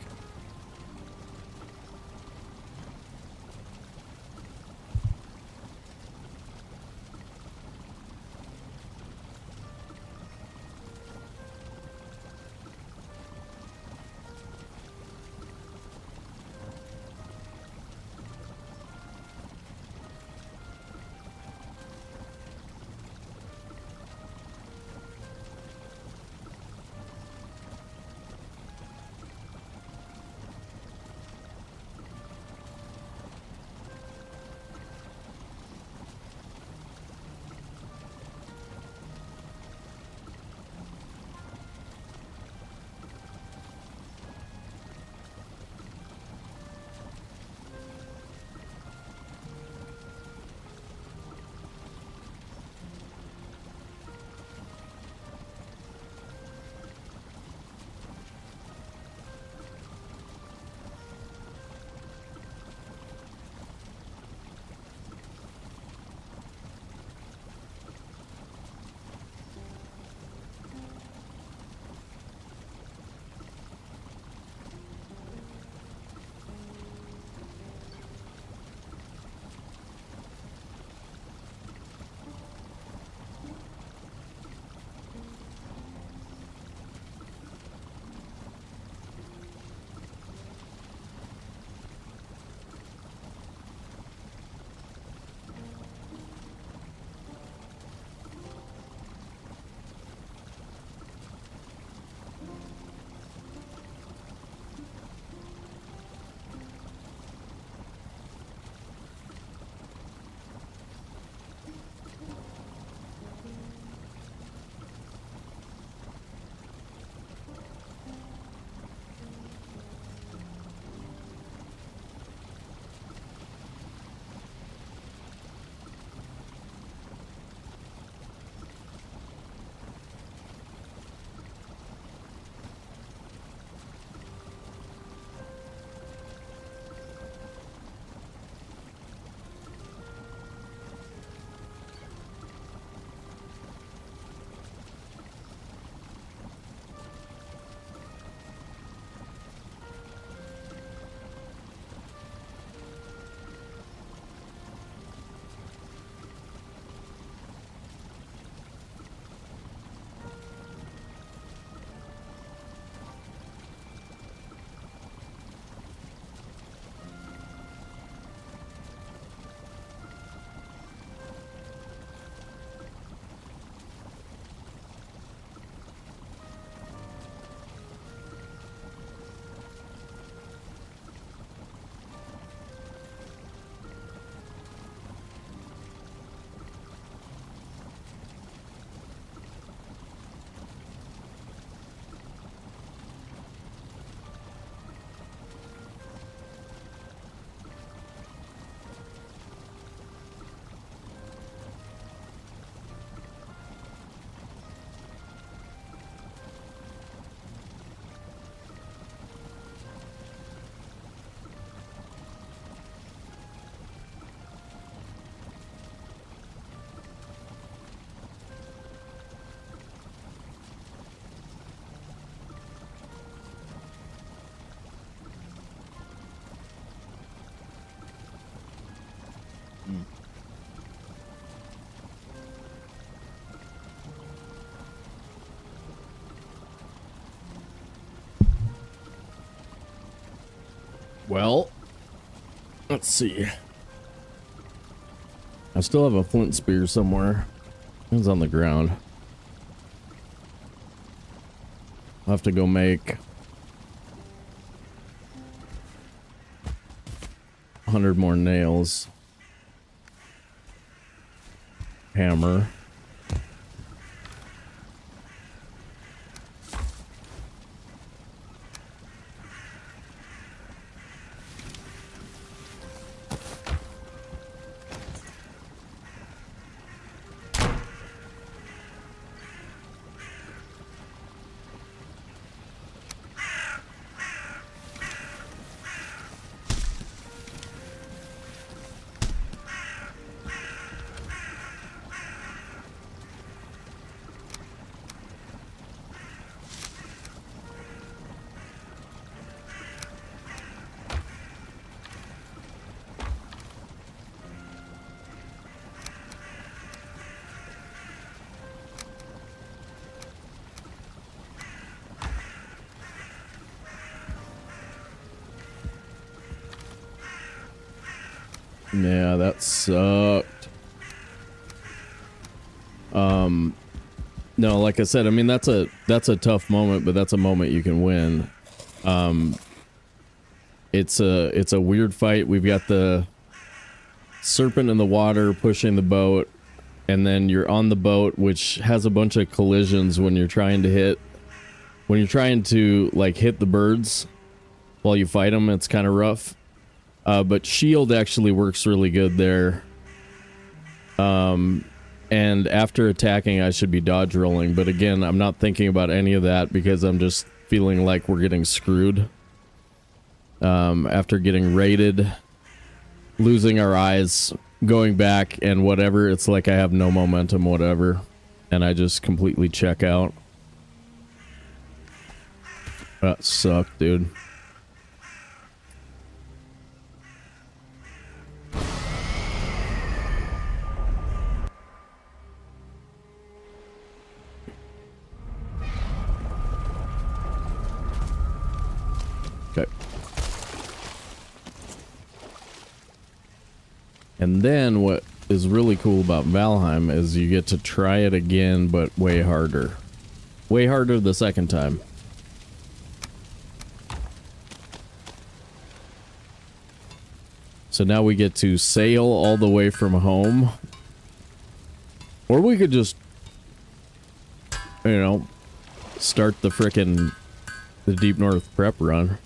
Well, let's see. I still have a flint spear somewhere. It's on the ground. I'll have to go make 100 more nails. Hammer. Yeah, that sucked. No, like I said, I mean that's a tough moment, but that's a moment you can win. It's a weird fight. We've got the serpent in the water pushing the boat, and then you're on the boat, which has a bunch of collisions when you're trying to like hit the birds while you fight them. It's kind of rough. But shield actually works really good there. And after attacking, I should be dodge rolling. But again, I'm not thinking about any of that because I'm just feeling like we're getting screwed. After getting raided, losing our eyes, going back and whatever, it's like I have no momentum, whatever. And I just completely check out. That sucked, dude. Okay. And then what is really cool about Valheim is you get to try it again, but way harder. Way harder the second time. So now we get to sail all the way from home. Or we could just, you know, start the frickin' the Deep North prep run.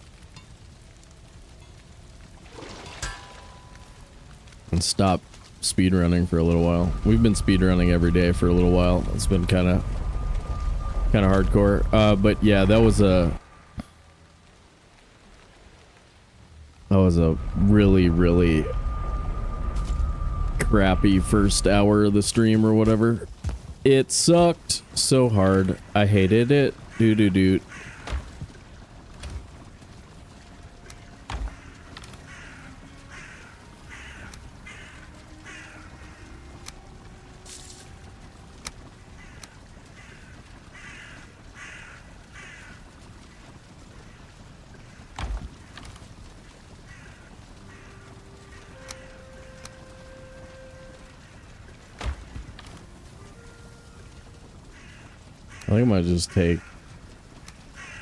And stop speedrunning for a little while. We've been speedrunning every day for a little while. It's been kind of hardcore. But yeah, that was a really, really crappy first hour of the stream or whatever. It sucked so hard. I hated it. Doo-doo-doo. I think I might just take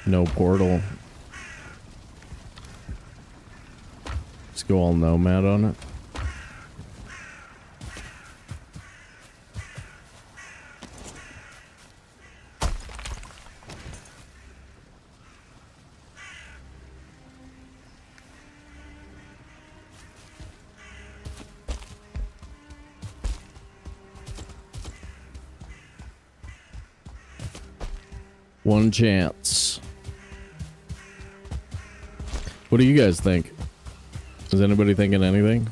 no portal. Just go all nomad on it. One chance. What do you guys think? Is anybody thinking anything?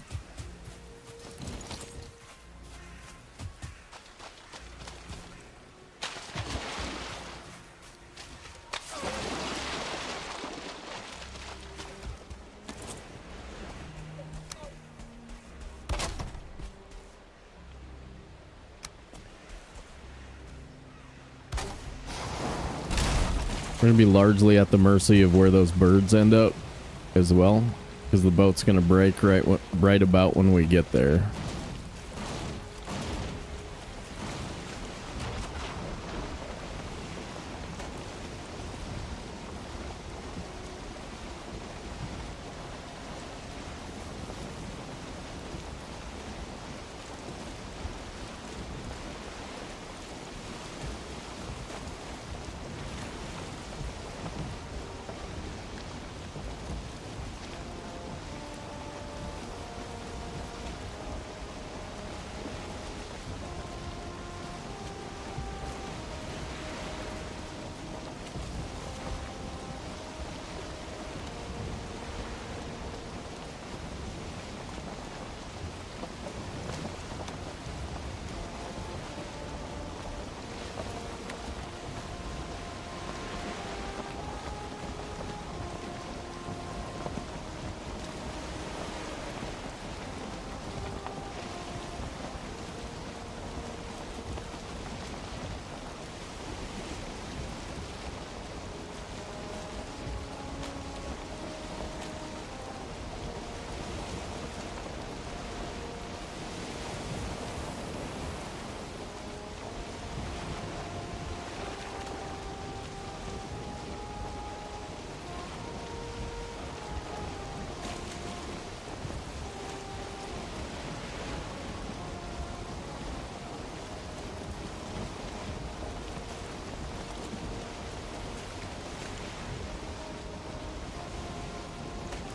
We're gonna be largely at the mercy of where those birds end up as well. because the boat's gonna break right about when we get there.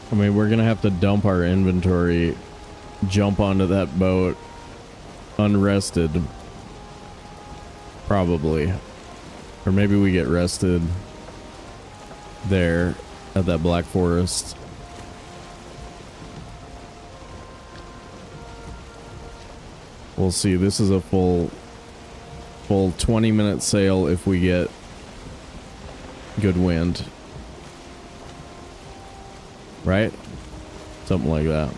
I mean, we're gonna have to dump our inventory, jump onto that boat, unrested, probably. Or maybe we get rested there at that Black Forest. We'll see. This is a full 20-minute sail if we get good wind. Right? Something like that.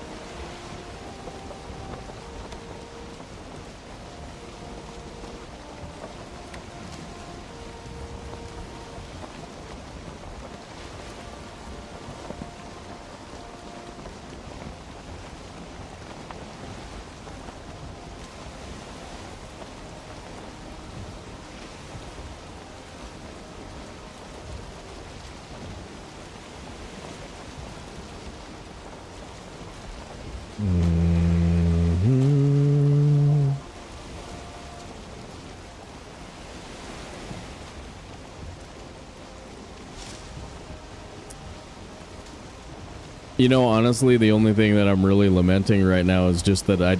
You know, honestly, the only thing that I'm really lamenting right now is just that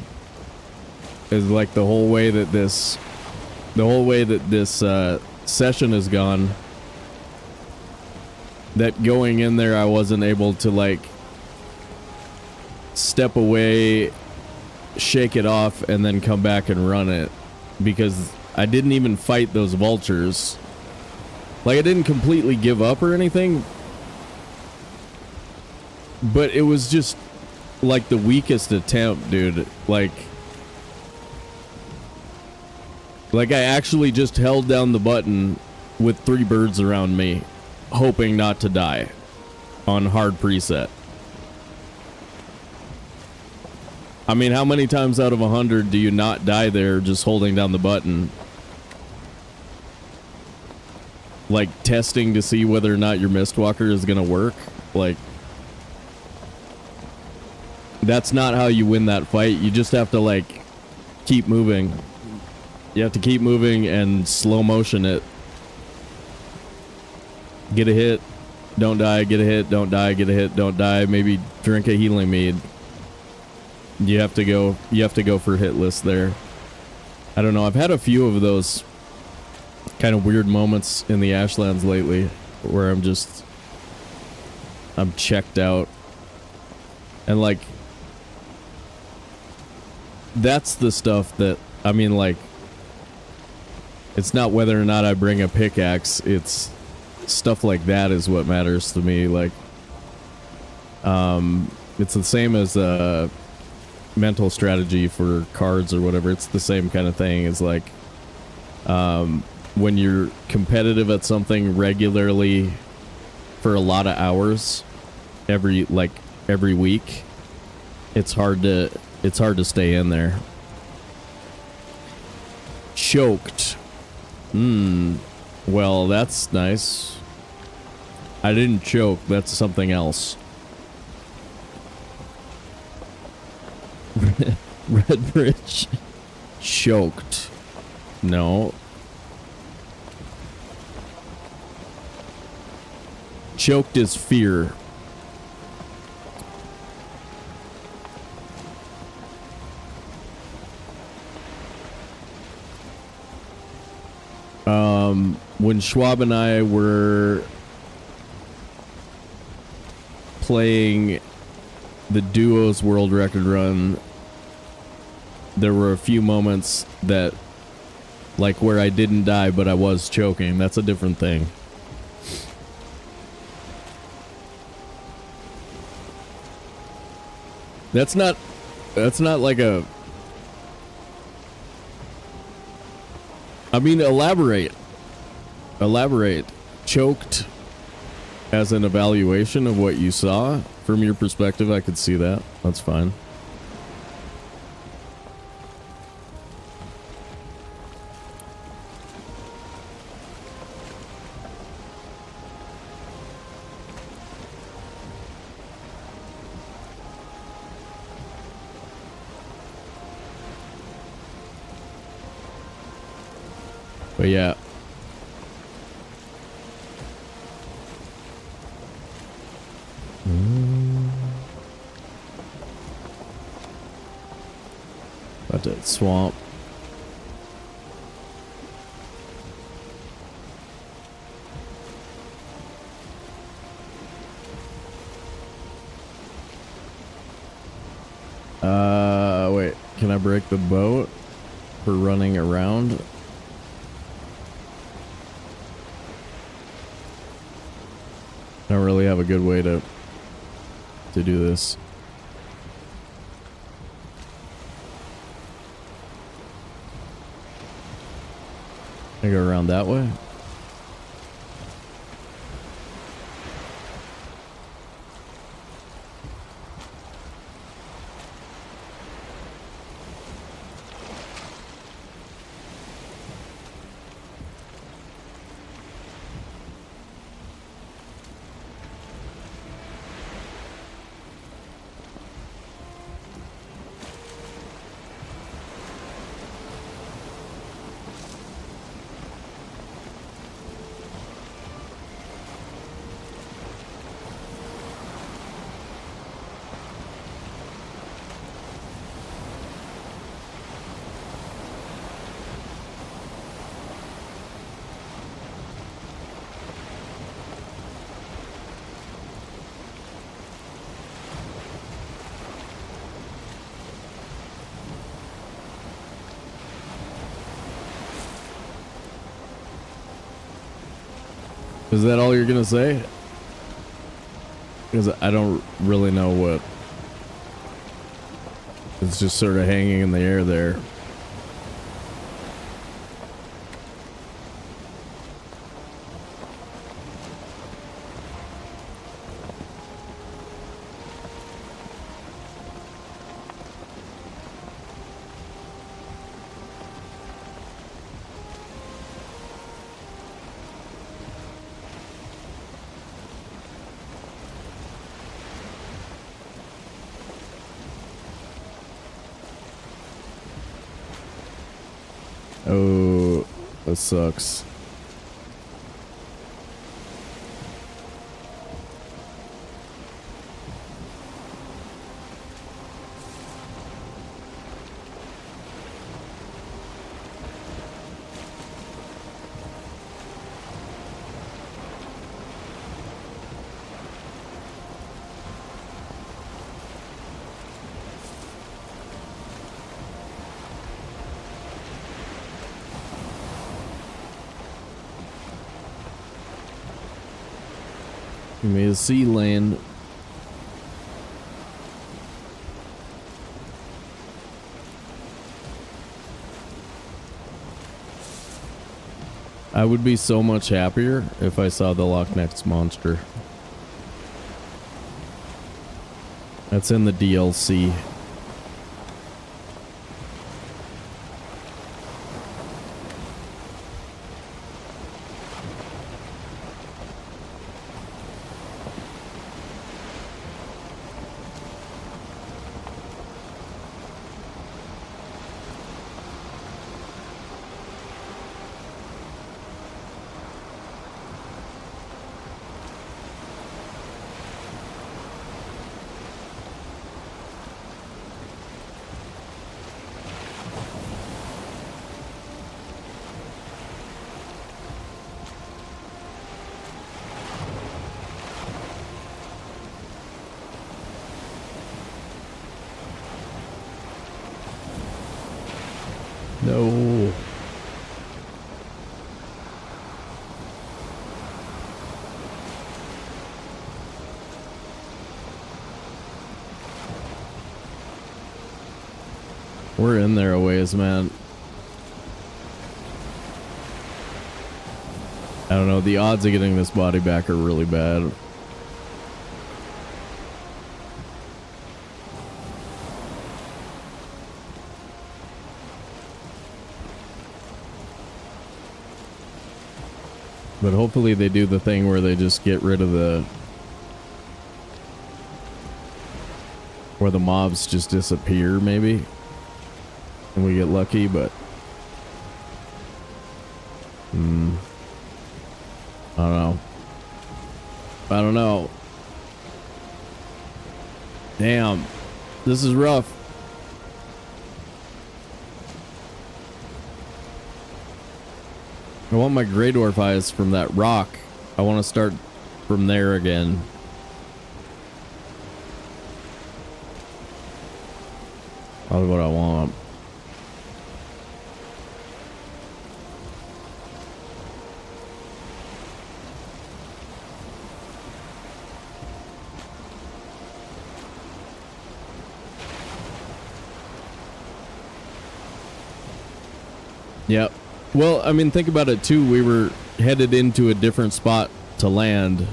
is like the whole way that this session has gone, that going in there I wasn't able to like step away, shake it off, and then come back and run it, because I didn't even fight those vultures. Like, I didn't completely give up or anything, but it was just like the weakest attempt, dude. Like I actually just held down the button with 3 birds around me, hoping not to die on hard preset. I mean, how many times out of 100 do you not die there just holding down the button? Like, testing to see whether or not your Mistwalker is gonna work? Like, that's not how you win that fight. You just have to, like, keep moving. You have to keep moving and slow motion it. Get a hit, don't die, get a hit, don't die, get a hit, don't die. Maybe drink a healing mead. You have to go for hit list there. I don't know, I've had a few of those kind of weird moments in the Ashlands lately where I'm checked out. And like, that's the stuff that, I mean, like, it's not whether or not I bring a pickaxe, it's stuff like that is what matters to me. Like, it's the same as a mental strategy for cards or whatever. It's the same kind of thing. It's like, when you're competitive at something regularly for a lot of hours, every, like, every week, it's hard to stay in there. Choked. Well, that's nice. I didn't choke. That's something else. Red Bridge. Choked. No. Choked is fear. When Schwab and I were playing the duos world record run, there were a few moments that, like, where I didn't die, but I was choking. That's a different thing. That's not like a... I mean, elaborate. Choked as an evaluation of what you saw. From your perspective, I could see that. That's fine. But yeah. About to swamp. Wait. Can I break the boat for running around? I don't really have a good way to do this. I go around that way. Is that all you're gonna say? Because I don't really know what. It's just sort of hanging in the air there. Oh, that sucks. You made a sea land. I would be so much happier if I saw the Loch Ness Monster. That's in the DLC. No. We're in there a ways, man. I don't know. The odds of getting this body back are really bad. But hopefully they do the thing where they just get rid of the... where the mobs just disappear, maybe. And we get lucky, but... I don't know. I don't know. Damn. This is rough. I want my Grey Dwarf eyes from that rock. I want to start from there again. That's what I want. Yep. Well, I mean, think about it too. We were headed into a different spot to land,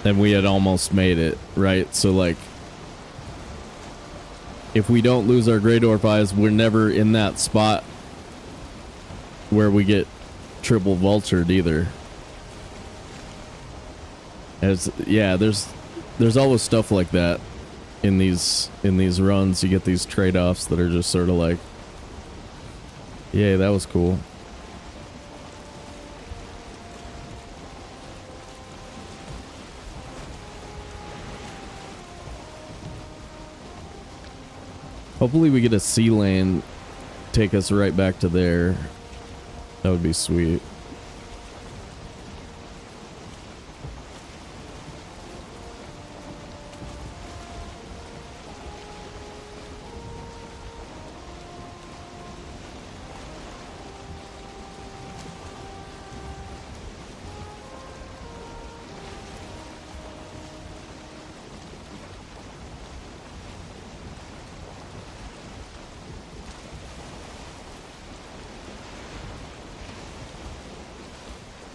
and we had almost made it, right? So, like, if we don't lose our Grey Dwarf eyes, we're never in that spot where we get triple vultured either. Yeah, there's always stuff like that in these runs. You get these trade-offs that are just sort of like, yay, that was cool. Hopefully we get a sea lane, take us right back to there. That would be sweet.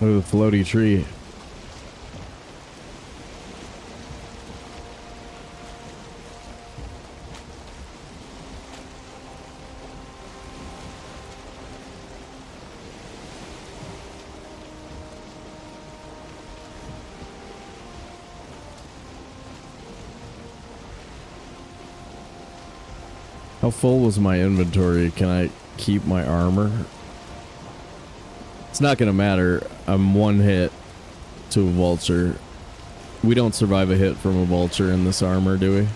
Look at the floaty tree. How full was my inventory? Can I keep my armor? It's not gonna matter. I'm one hit to a vulture. We don't survive a hit from a vulture in this armor, do we?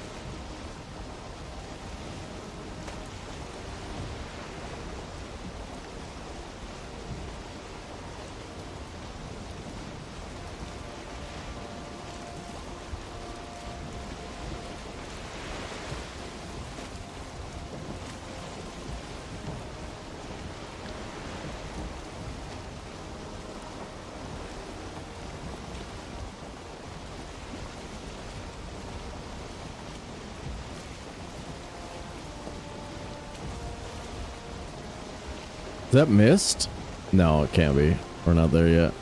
Is that mist? No, it can't be. We're not there yet.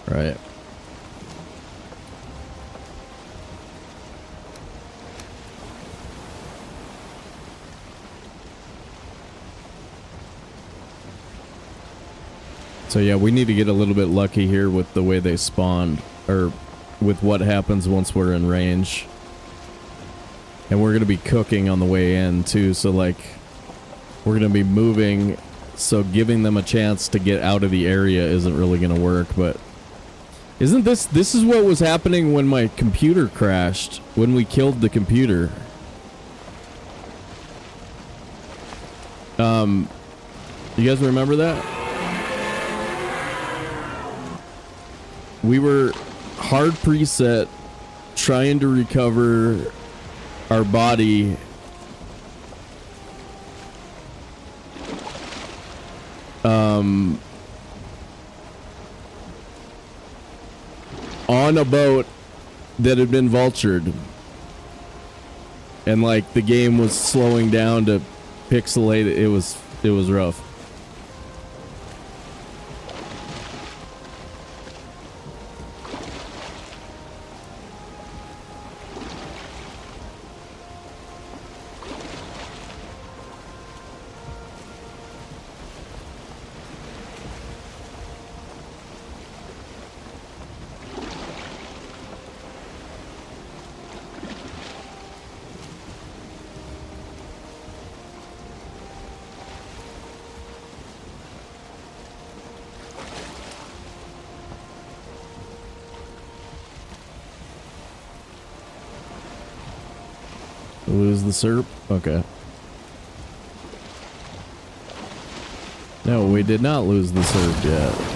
Right. So yeah, we need to get a little bit lucky here with the way they spawn, or with what happens once we're in range. And we're gonna be cooking on the way in too, so like, we're gonna be moving, so giving them a chance to get out of the area isn't really gonna work, but... Isn't this is what was happening when my computer crashed, when we killed the computer. You guys remember that? We were hard preset trying to recover our body on a boat that had been vultured, and like the game was slowing down to pixelate it. It was rough. Lose the SERP? Okay. No, we did not lose the SERP yet.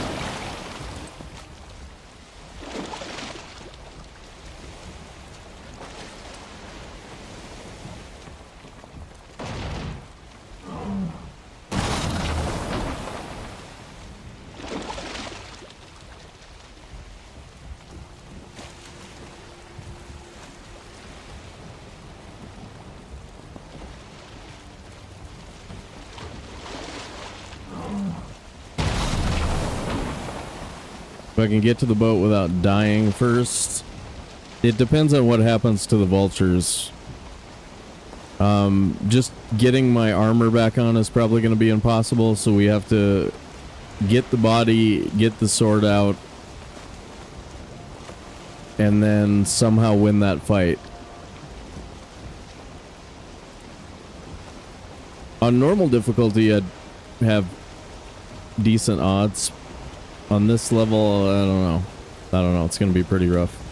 If I can get to the boat without dying first. It depends on what happens to the vultures. Just getting my armor back on is probably going to be impossible, so we have to get the body, get the sword out, and then somehow win that fight. On normal difficulty, I'd have decent odds. On this level, I don't know. I don't know. It's going to be pretty rough.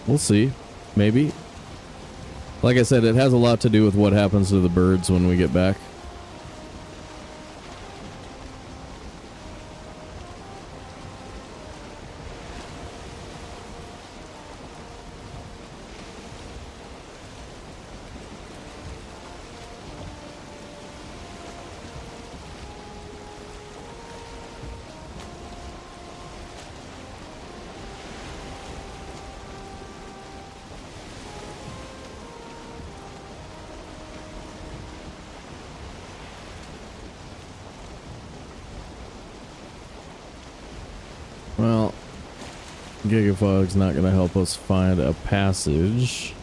We'll see. Maybe. Like I said, it has a lot to do with what happens to the birds when we get back. Well, Gigafog's not going to help us find a passage.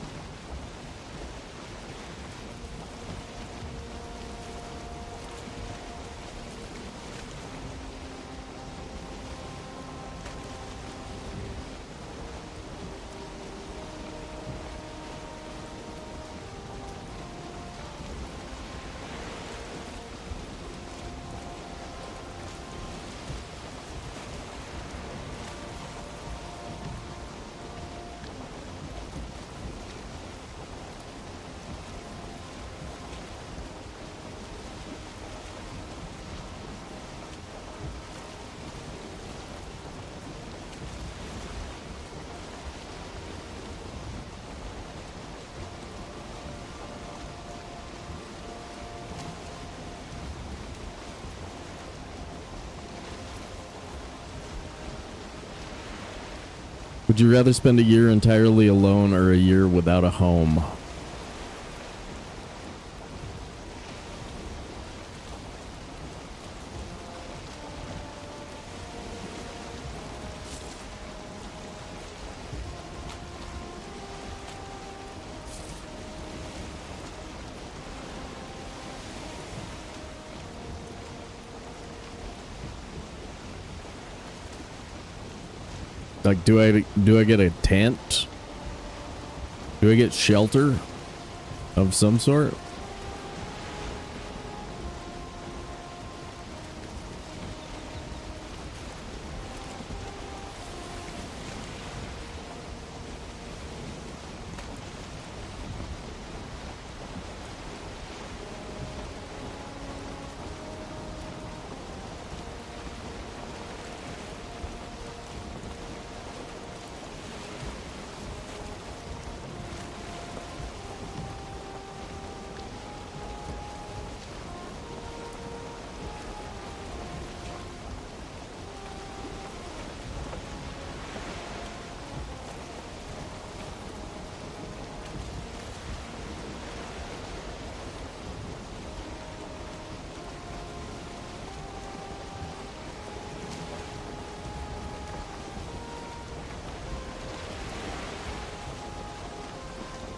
Would you rather spend a year entirely alone or a year without a home? Like, do I get a tent? Do I get shelter of some sort?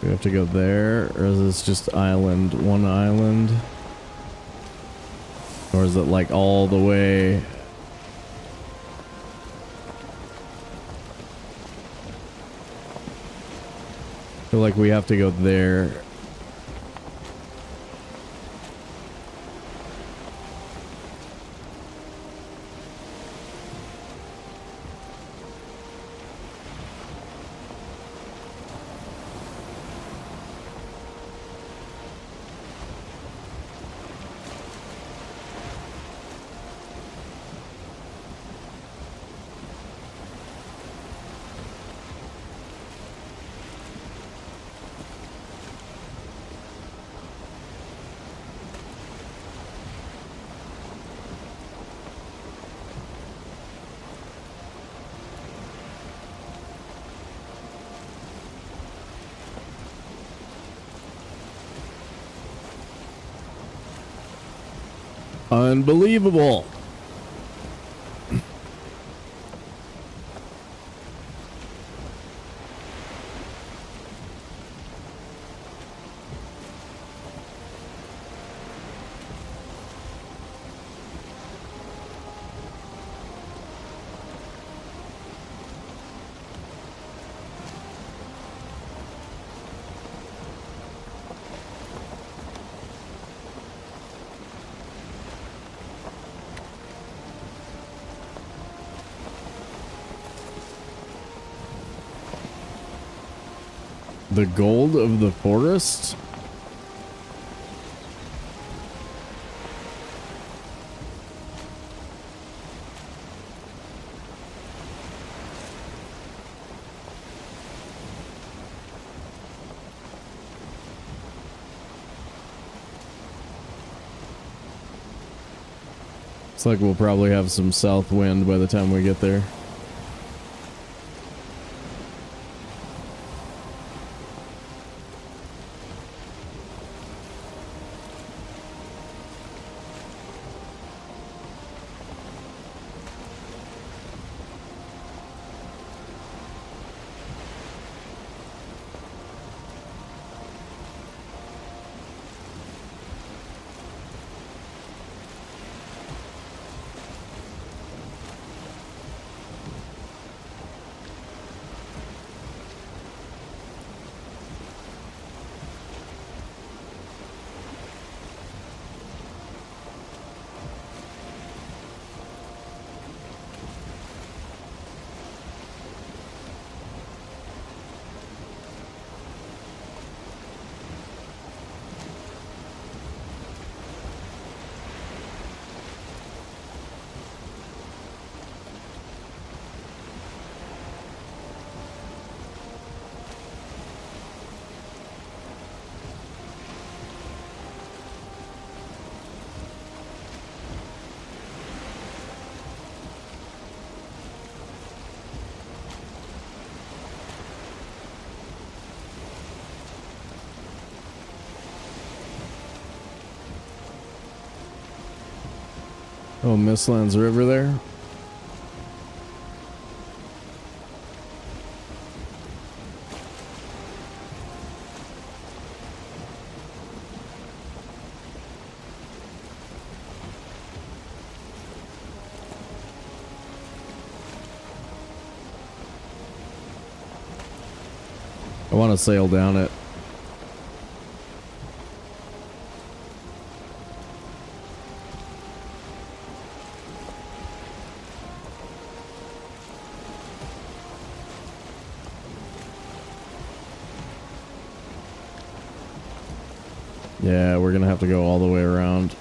We have to go there, or is this just island, one island? Or is it like all the way? I feel like we have to go there. Unbelievable. The gold of the forest? It's like we'll probably have some south wind by the time we get there. Oh, Mistlands River there. want to sail down it. Yeah, we're gonna have to go all the way around.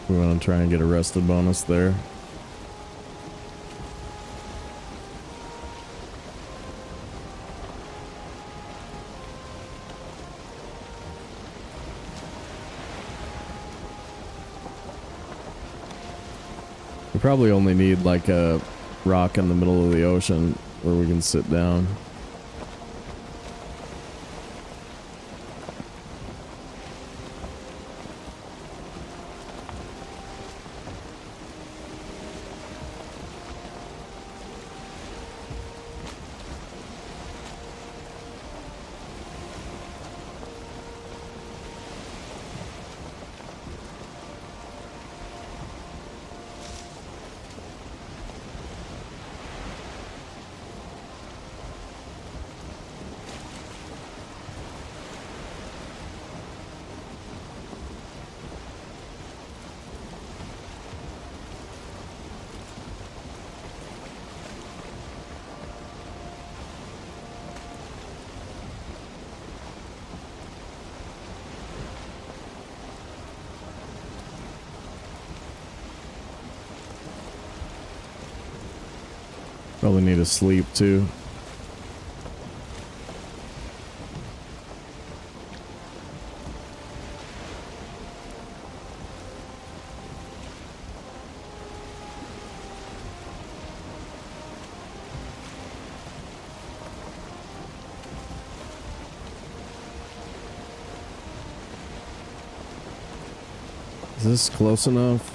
We want to try and get a rested bonus there. We probably only need like a rock in the middle of the ocean where we can sit down. Probably need to sleep too. Is this close enough?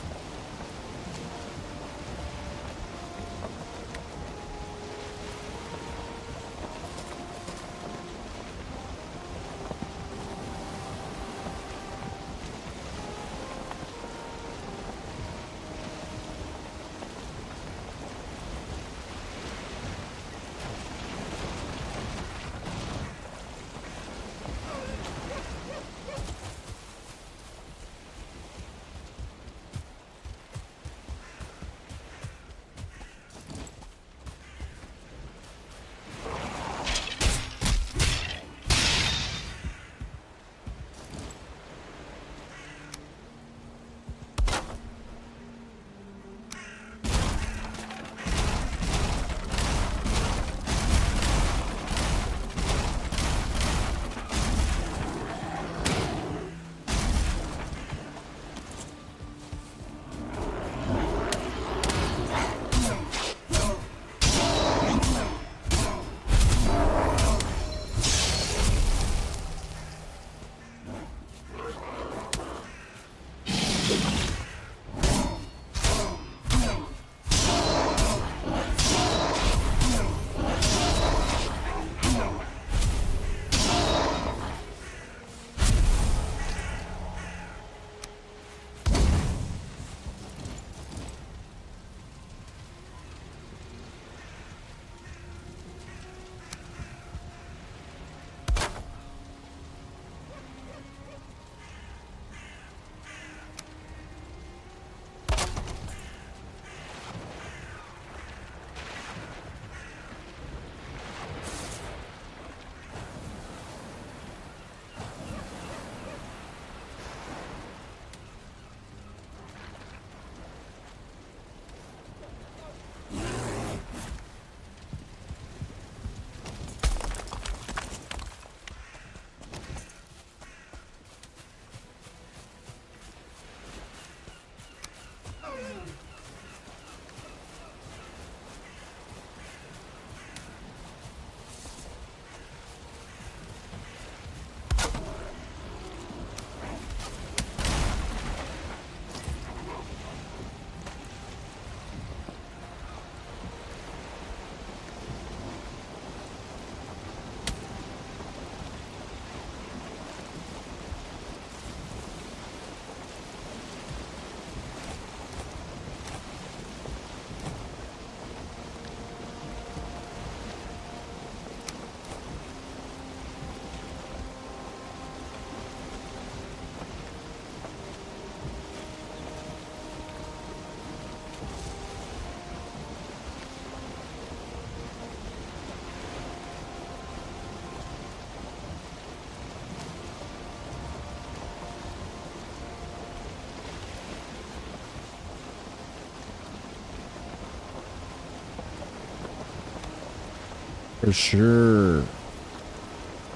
For sure.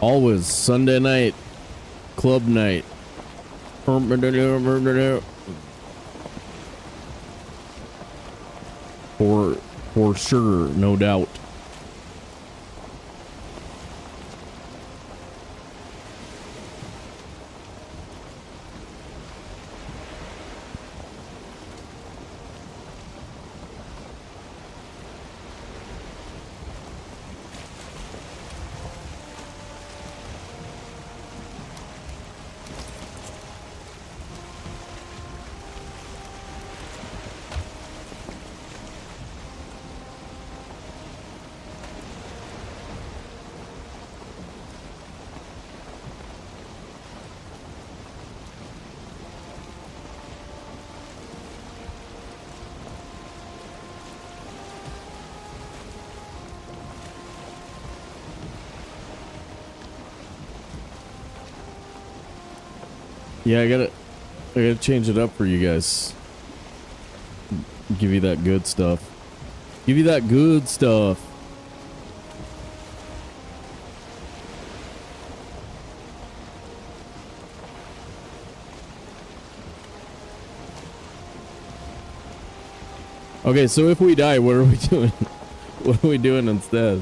Always Sunday night, club night. For sure, no doubt. Yeah, I gotta change it up for you guys. Give you that good stuff. Give you that good stuff. Okay, so if we die, what are we doing? What are we doing instead?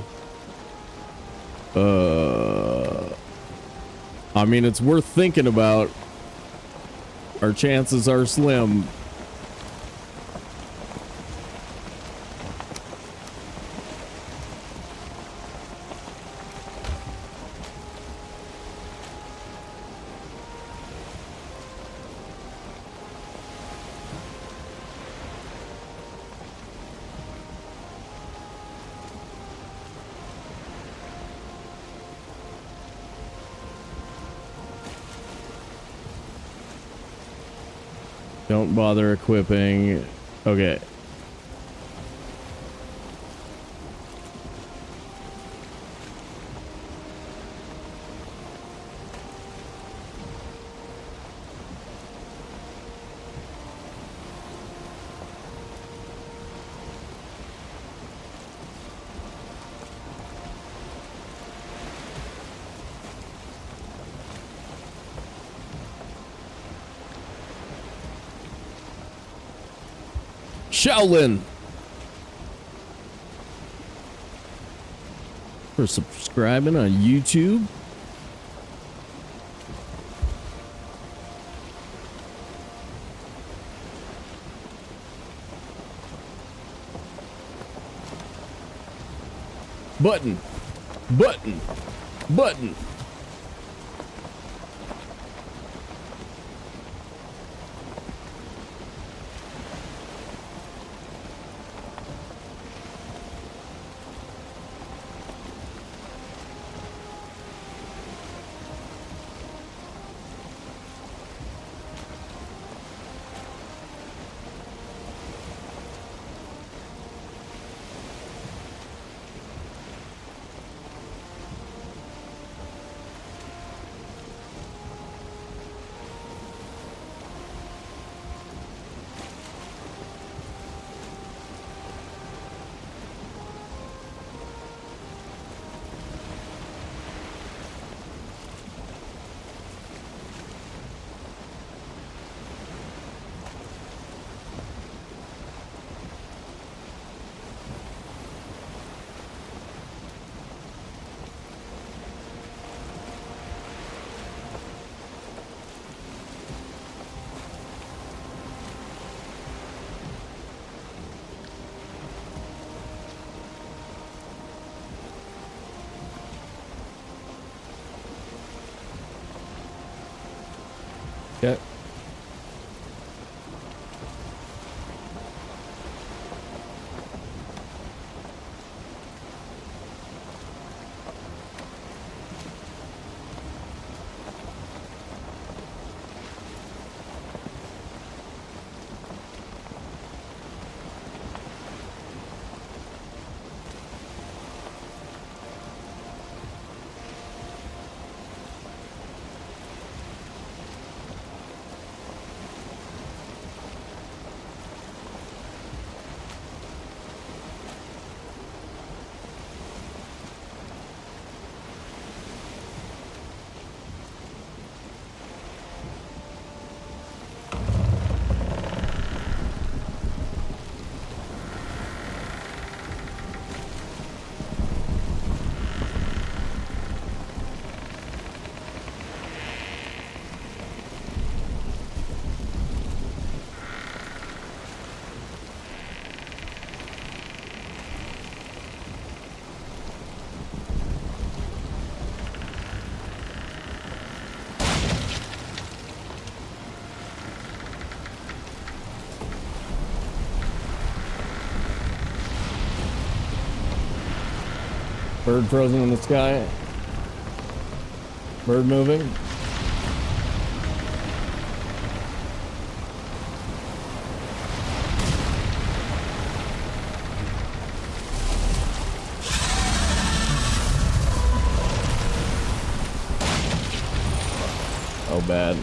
I mean, it's worth thinking about. Our chances are slim. Don't bother equipping. Okay. Shaolin for subscribing on YouTube. Button, button, button. Bird frozen in the sky. Bird moving. Oh, bad.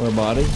Or body.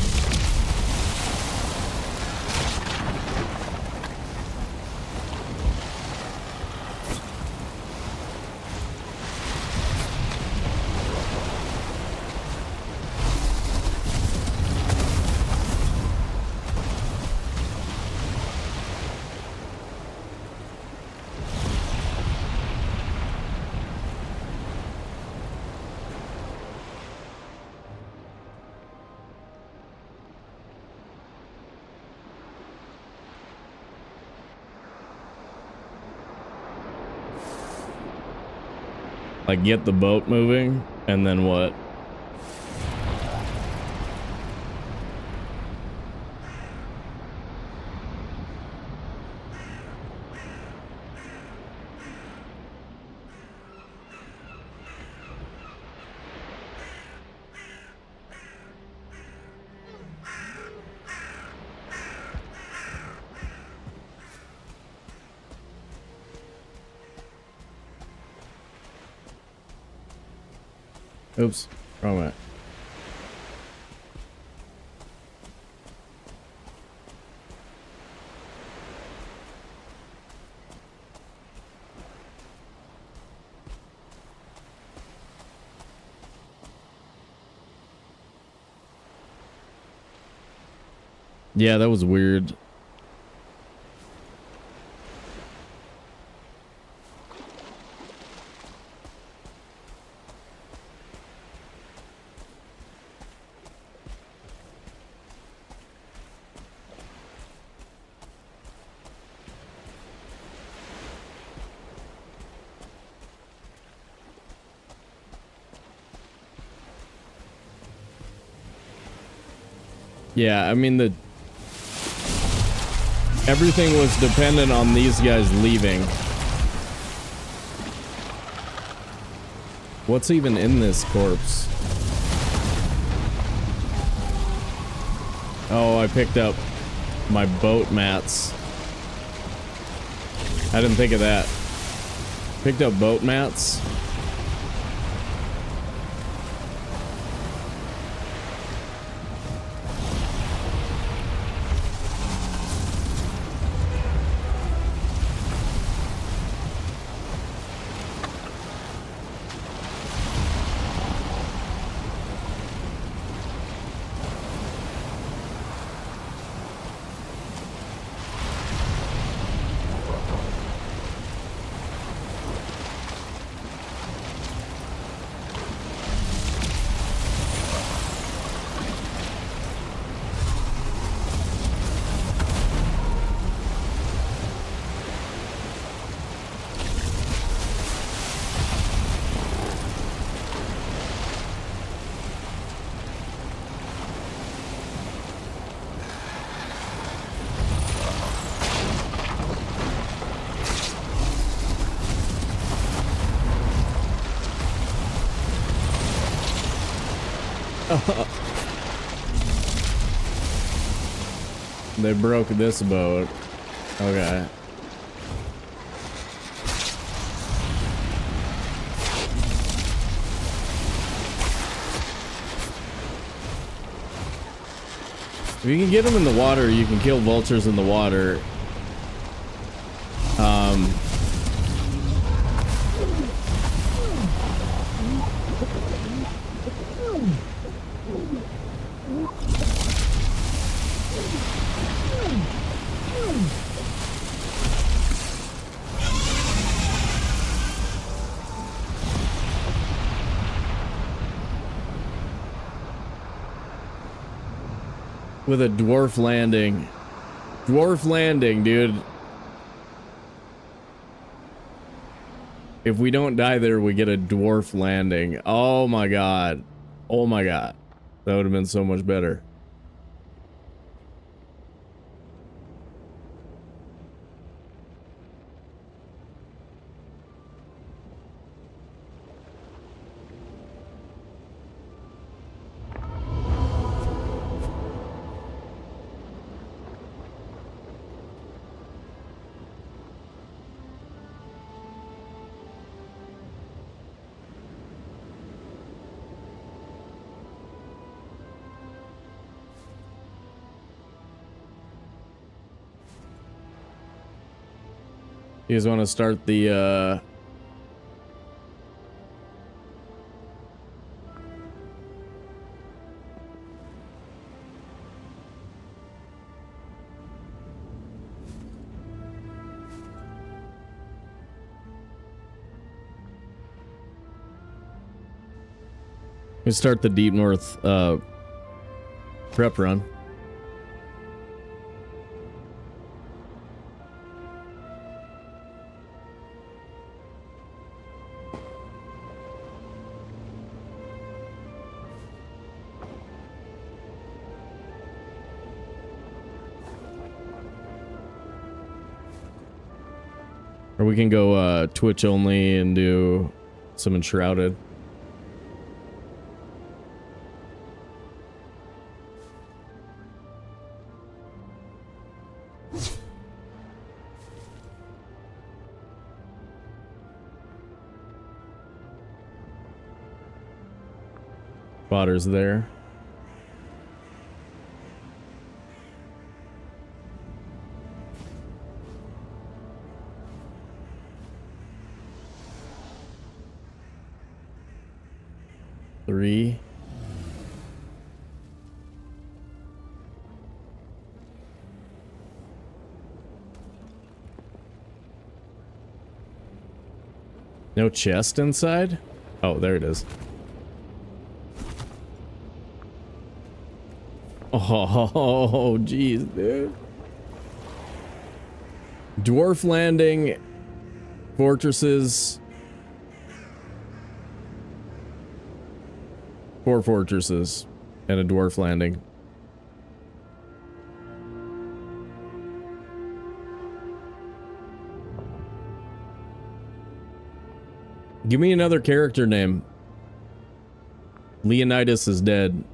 Like, get the boat moving, and then what? Oops, wrong way. Yeah, that was weird. Yeah, I mean, everything was dependent on these guys leaving. What's even in this corpse? Oh, I picked up my boat mats. I didn't think of that. Picked up boat mats. They broke this boat. Okay. If you can get them in the water, you can kill vultures in the water. With a dwarf landing. Dwarf landing, dude. If we don't die there, we get a dwarf landing. Oh my god. Oh my god. That would have been so much better. You guys want to start the Deep North prep run. Or we can go Twitch only and do some Enshrouded. Spotter's there. Three. No chest inside? Oh, there it is. Oh, jeez, dude. Dwarf landing, fortresses. 4 fortresses and a dwarf landing. Give me another character name. Leonidas is dead.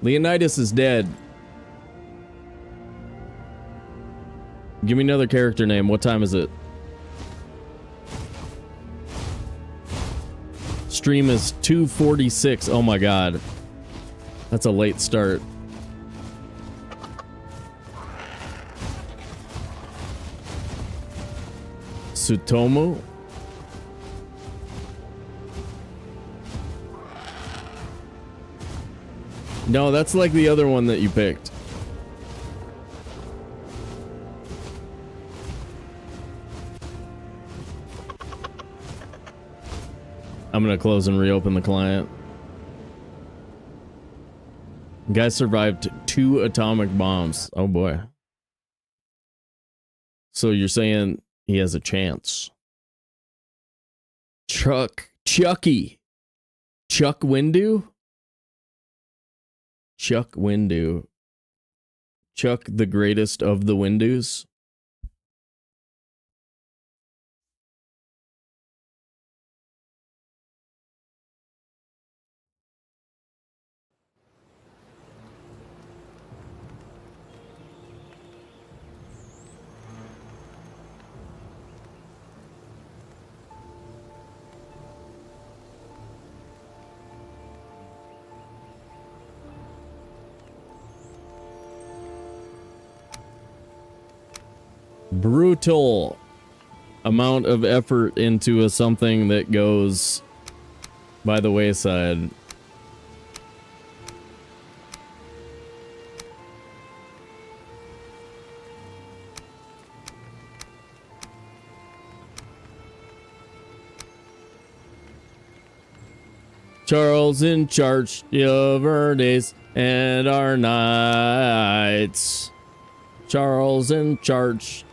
Leonidas is dead. Give me another character name. What time is it? Stream is 2:46. Oh my god. That's a late start. Tsutomu? No, that's like the other one that you picked. I'm gonna close and reopen the client. Guy survived 2 atomic bombs. Oh boy. So you're saying he has a chance. Chucky. Chuck Windu? Chuck Windu. Chuck the greatest of the Windus. Brutal amount of effort into something that goes by the wayside. Charles in charge of our days and our nights. Charles in charge.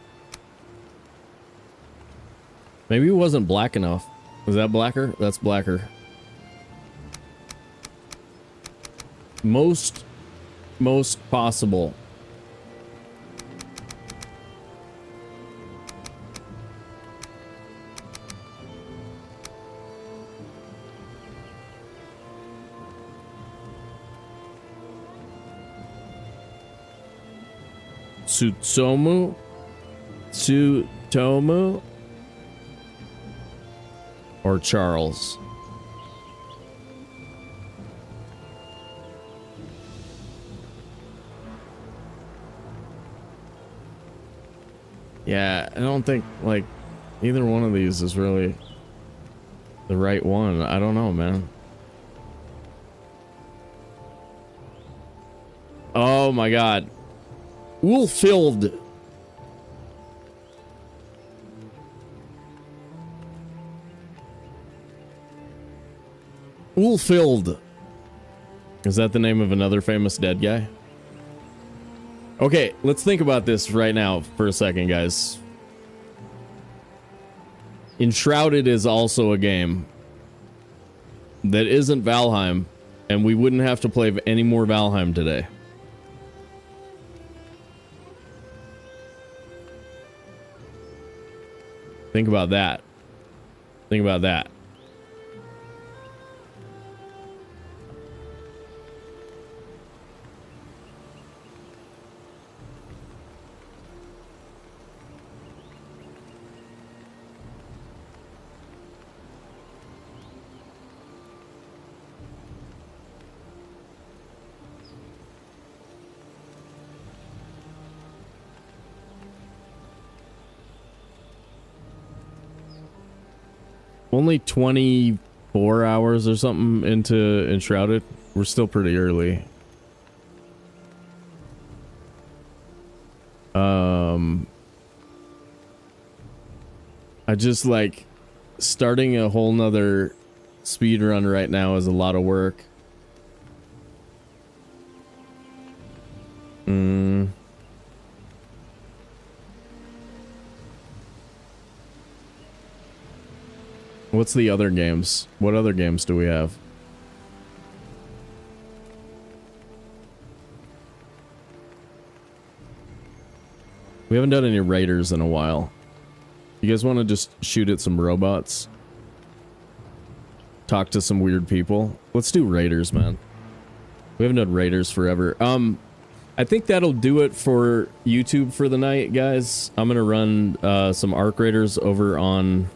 Maybe it wasn't black enough. Was that blacker? That's blacker. Most possible. Tsutomu? Or Charles? Yeah, I don't think, like, either one of these is really the right one. I don't know, man. Oh my god. Wool-filled. Wool-filled. Is that the name of another famous dead guy? Okay, let's think about this right now for a second, guys. Enshrouded is also a game that isn't Valheim, and we wouldn't have to play any more Valheim today. Think about that. Think about that. Only 24 hours or something into Enshrouded. We're still pretty early. I just like starting a whole nother speed run right now is a lot of work. What's the other games? What other games do we have? We haven't done any raiders in a while. You guys want to just shoot at some robots? Talk to some weird people? Let's do raiders, man. We haven't done raiders forever. I think that'll do it for YouTube for the night, guys. I'm gonna run some Arc Raiders over on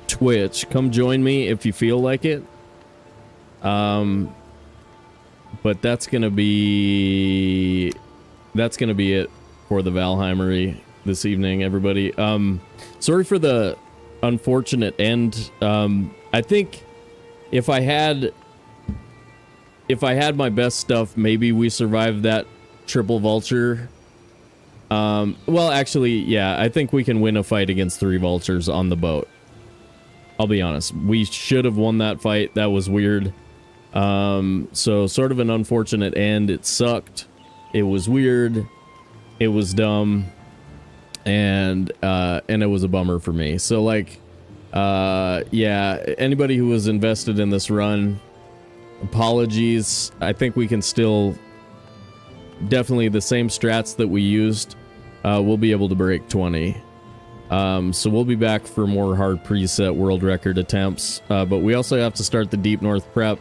Twitch. Come join me if you feel like it. But that's gonna be it for the Valheimery this evening, everybody. Sorry for the unfortunate end. I think if I had my best stuff, maybe we survived that triple vulture. Well, actually, yeah, I think we can win a fight against 3 vultures on the boat. I'll be honest. We should have won that fight. That was weird. So sort of an unfortunate end. It sucked. It was weird. It was dumb. And it was a bummer for me. So like, yeah, anybody who was invested in this run, apologies. I think we can still definitely the same strats that we used. We'll be able to break 20. So we'll be back for more hard preset world record attempts. But we also have to start the Deep North prep.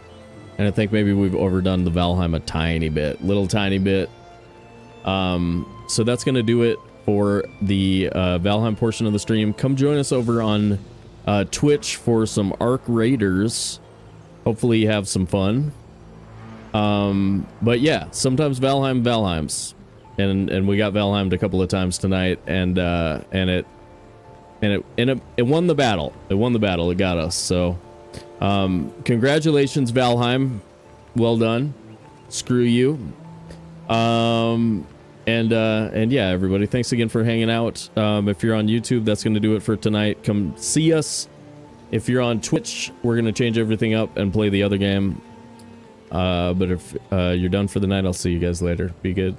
And I think maybe we've overdone the Valheim a tiny bit, little tiny bit. So that's going to do it for the Valheim portion of the stream. Come join us over on Twitch for some Arc Raiders. Hopefully you have some fun. But yeah, sometimes Valheims. And we got Valheimed a couple of times tonight, and it won the battle. It won the battle. It got us. So, congratulations, Valheim. Well done. Screw you. And yeah, everybody, thanks again for hanging out. If you're on YouTube, that's going to do it for tonight. Come see us. If you're on Twitch, we're going to change everything up and play the other game. But if you're done for the night, I'll see you guys later. Be good.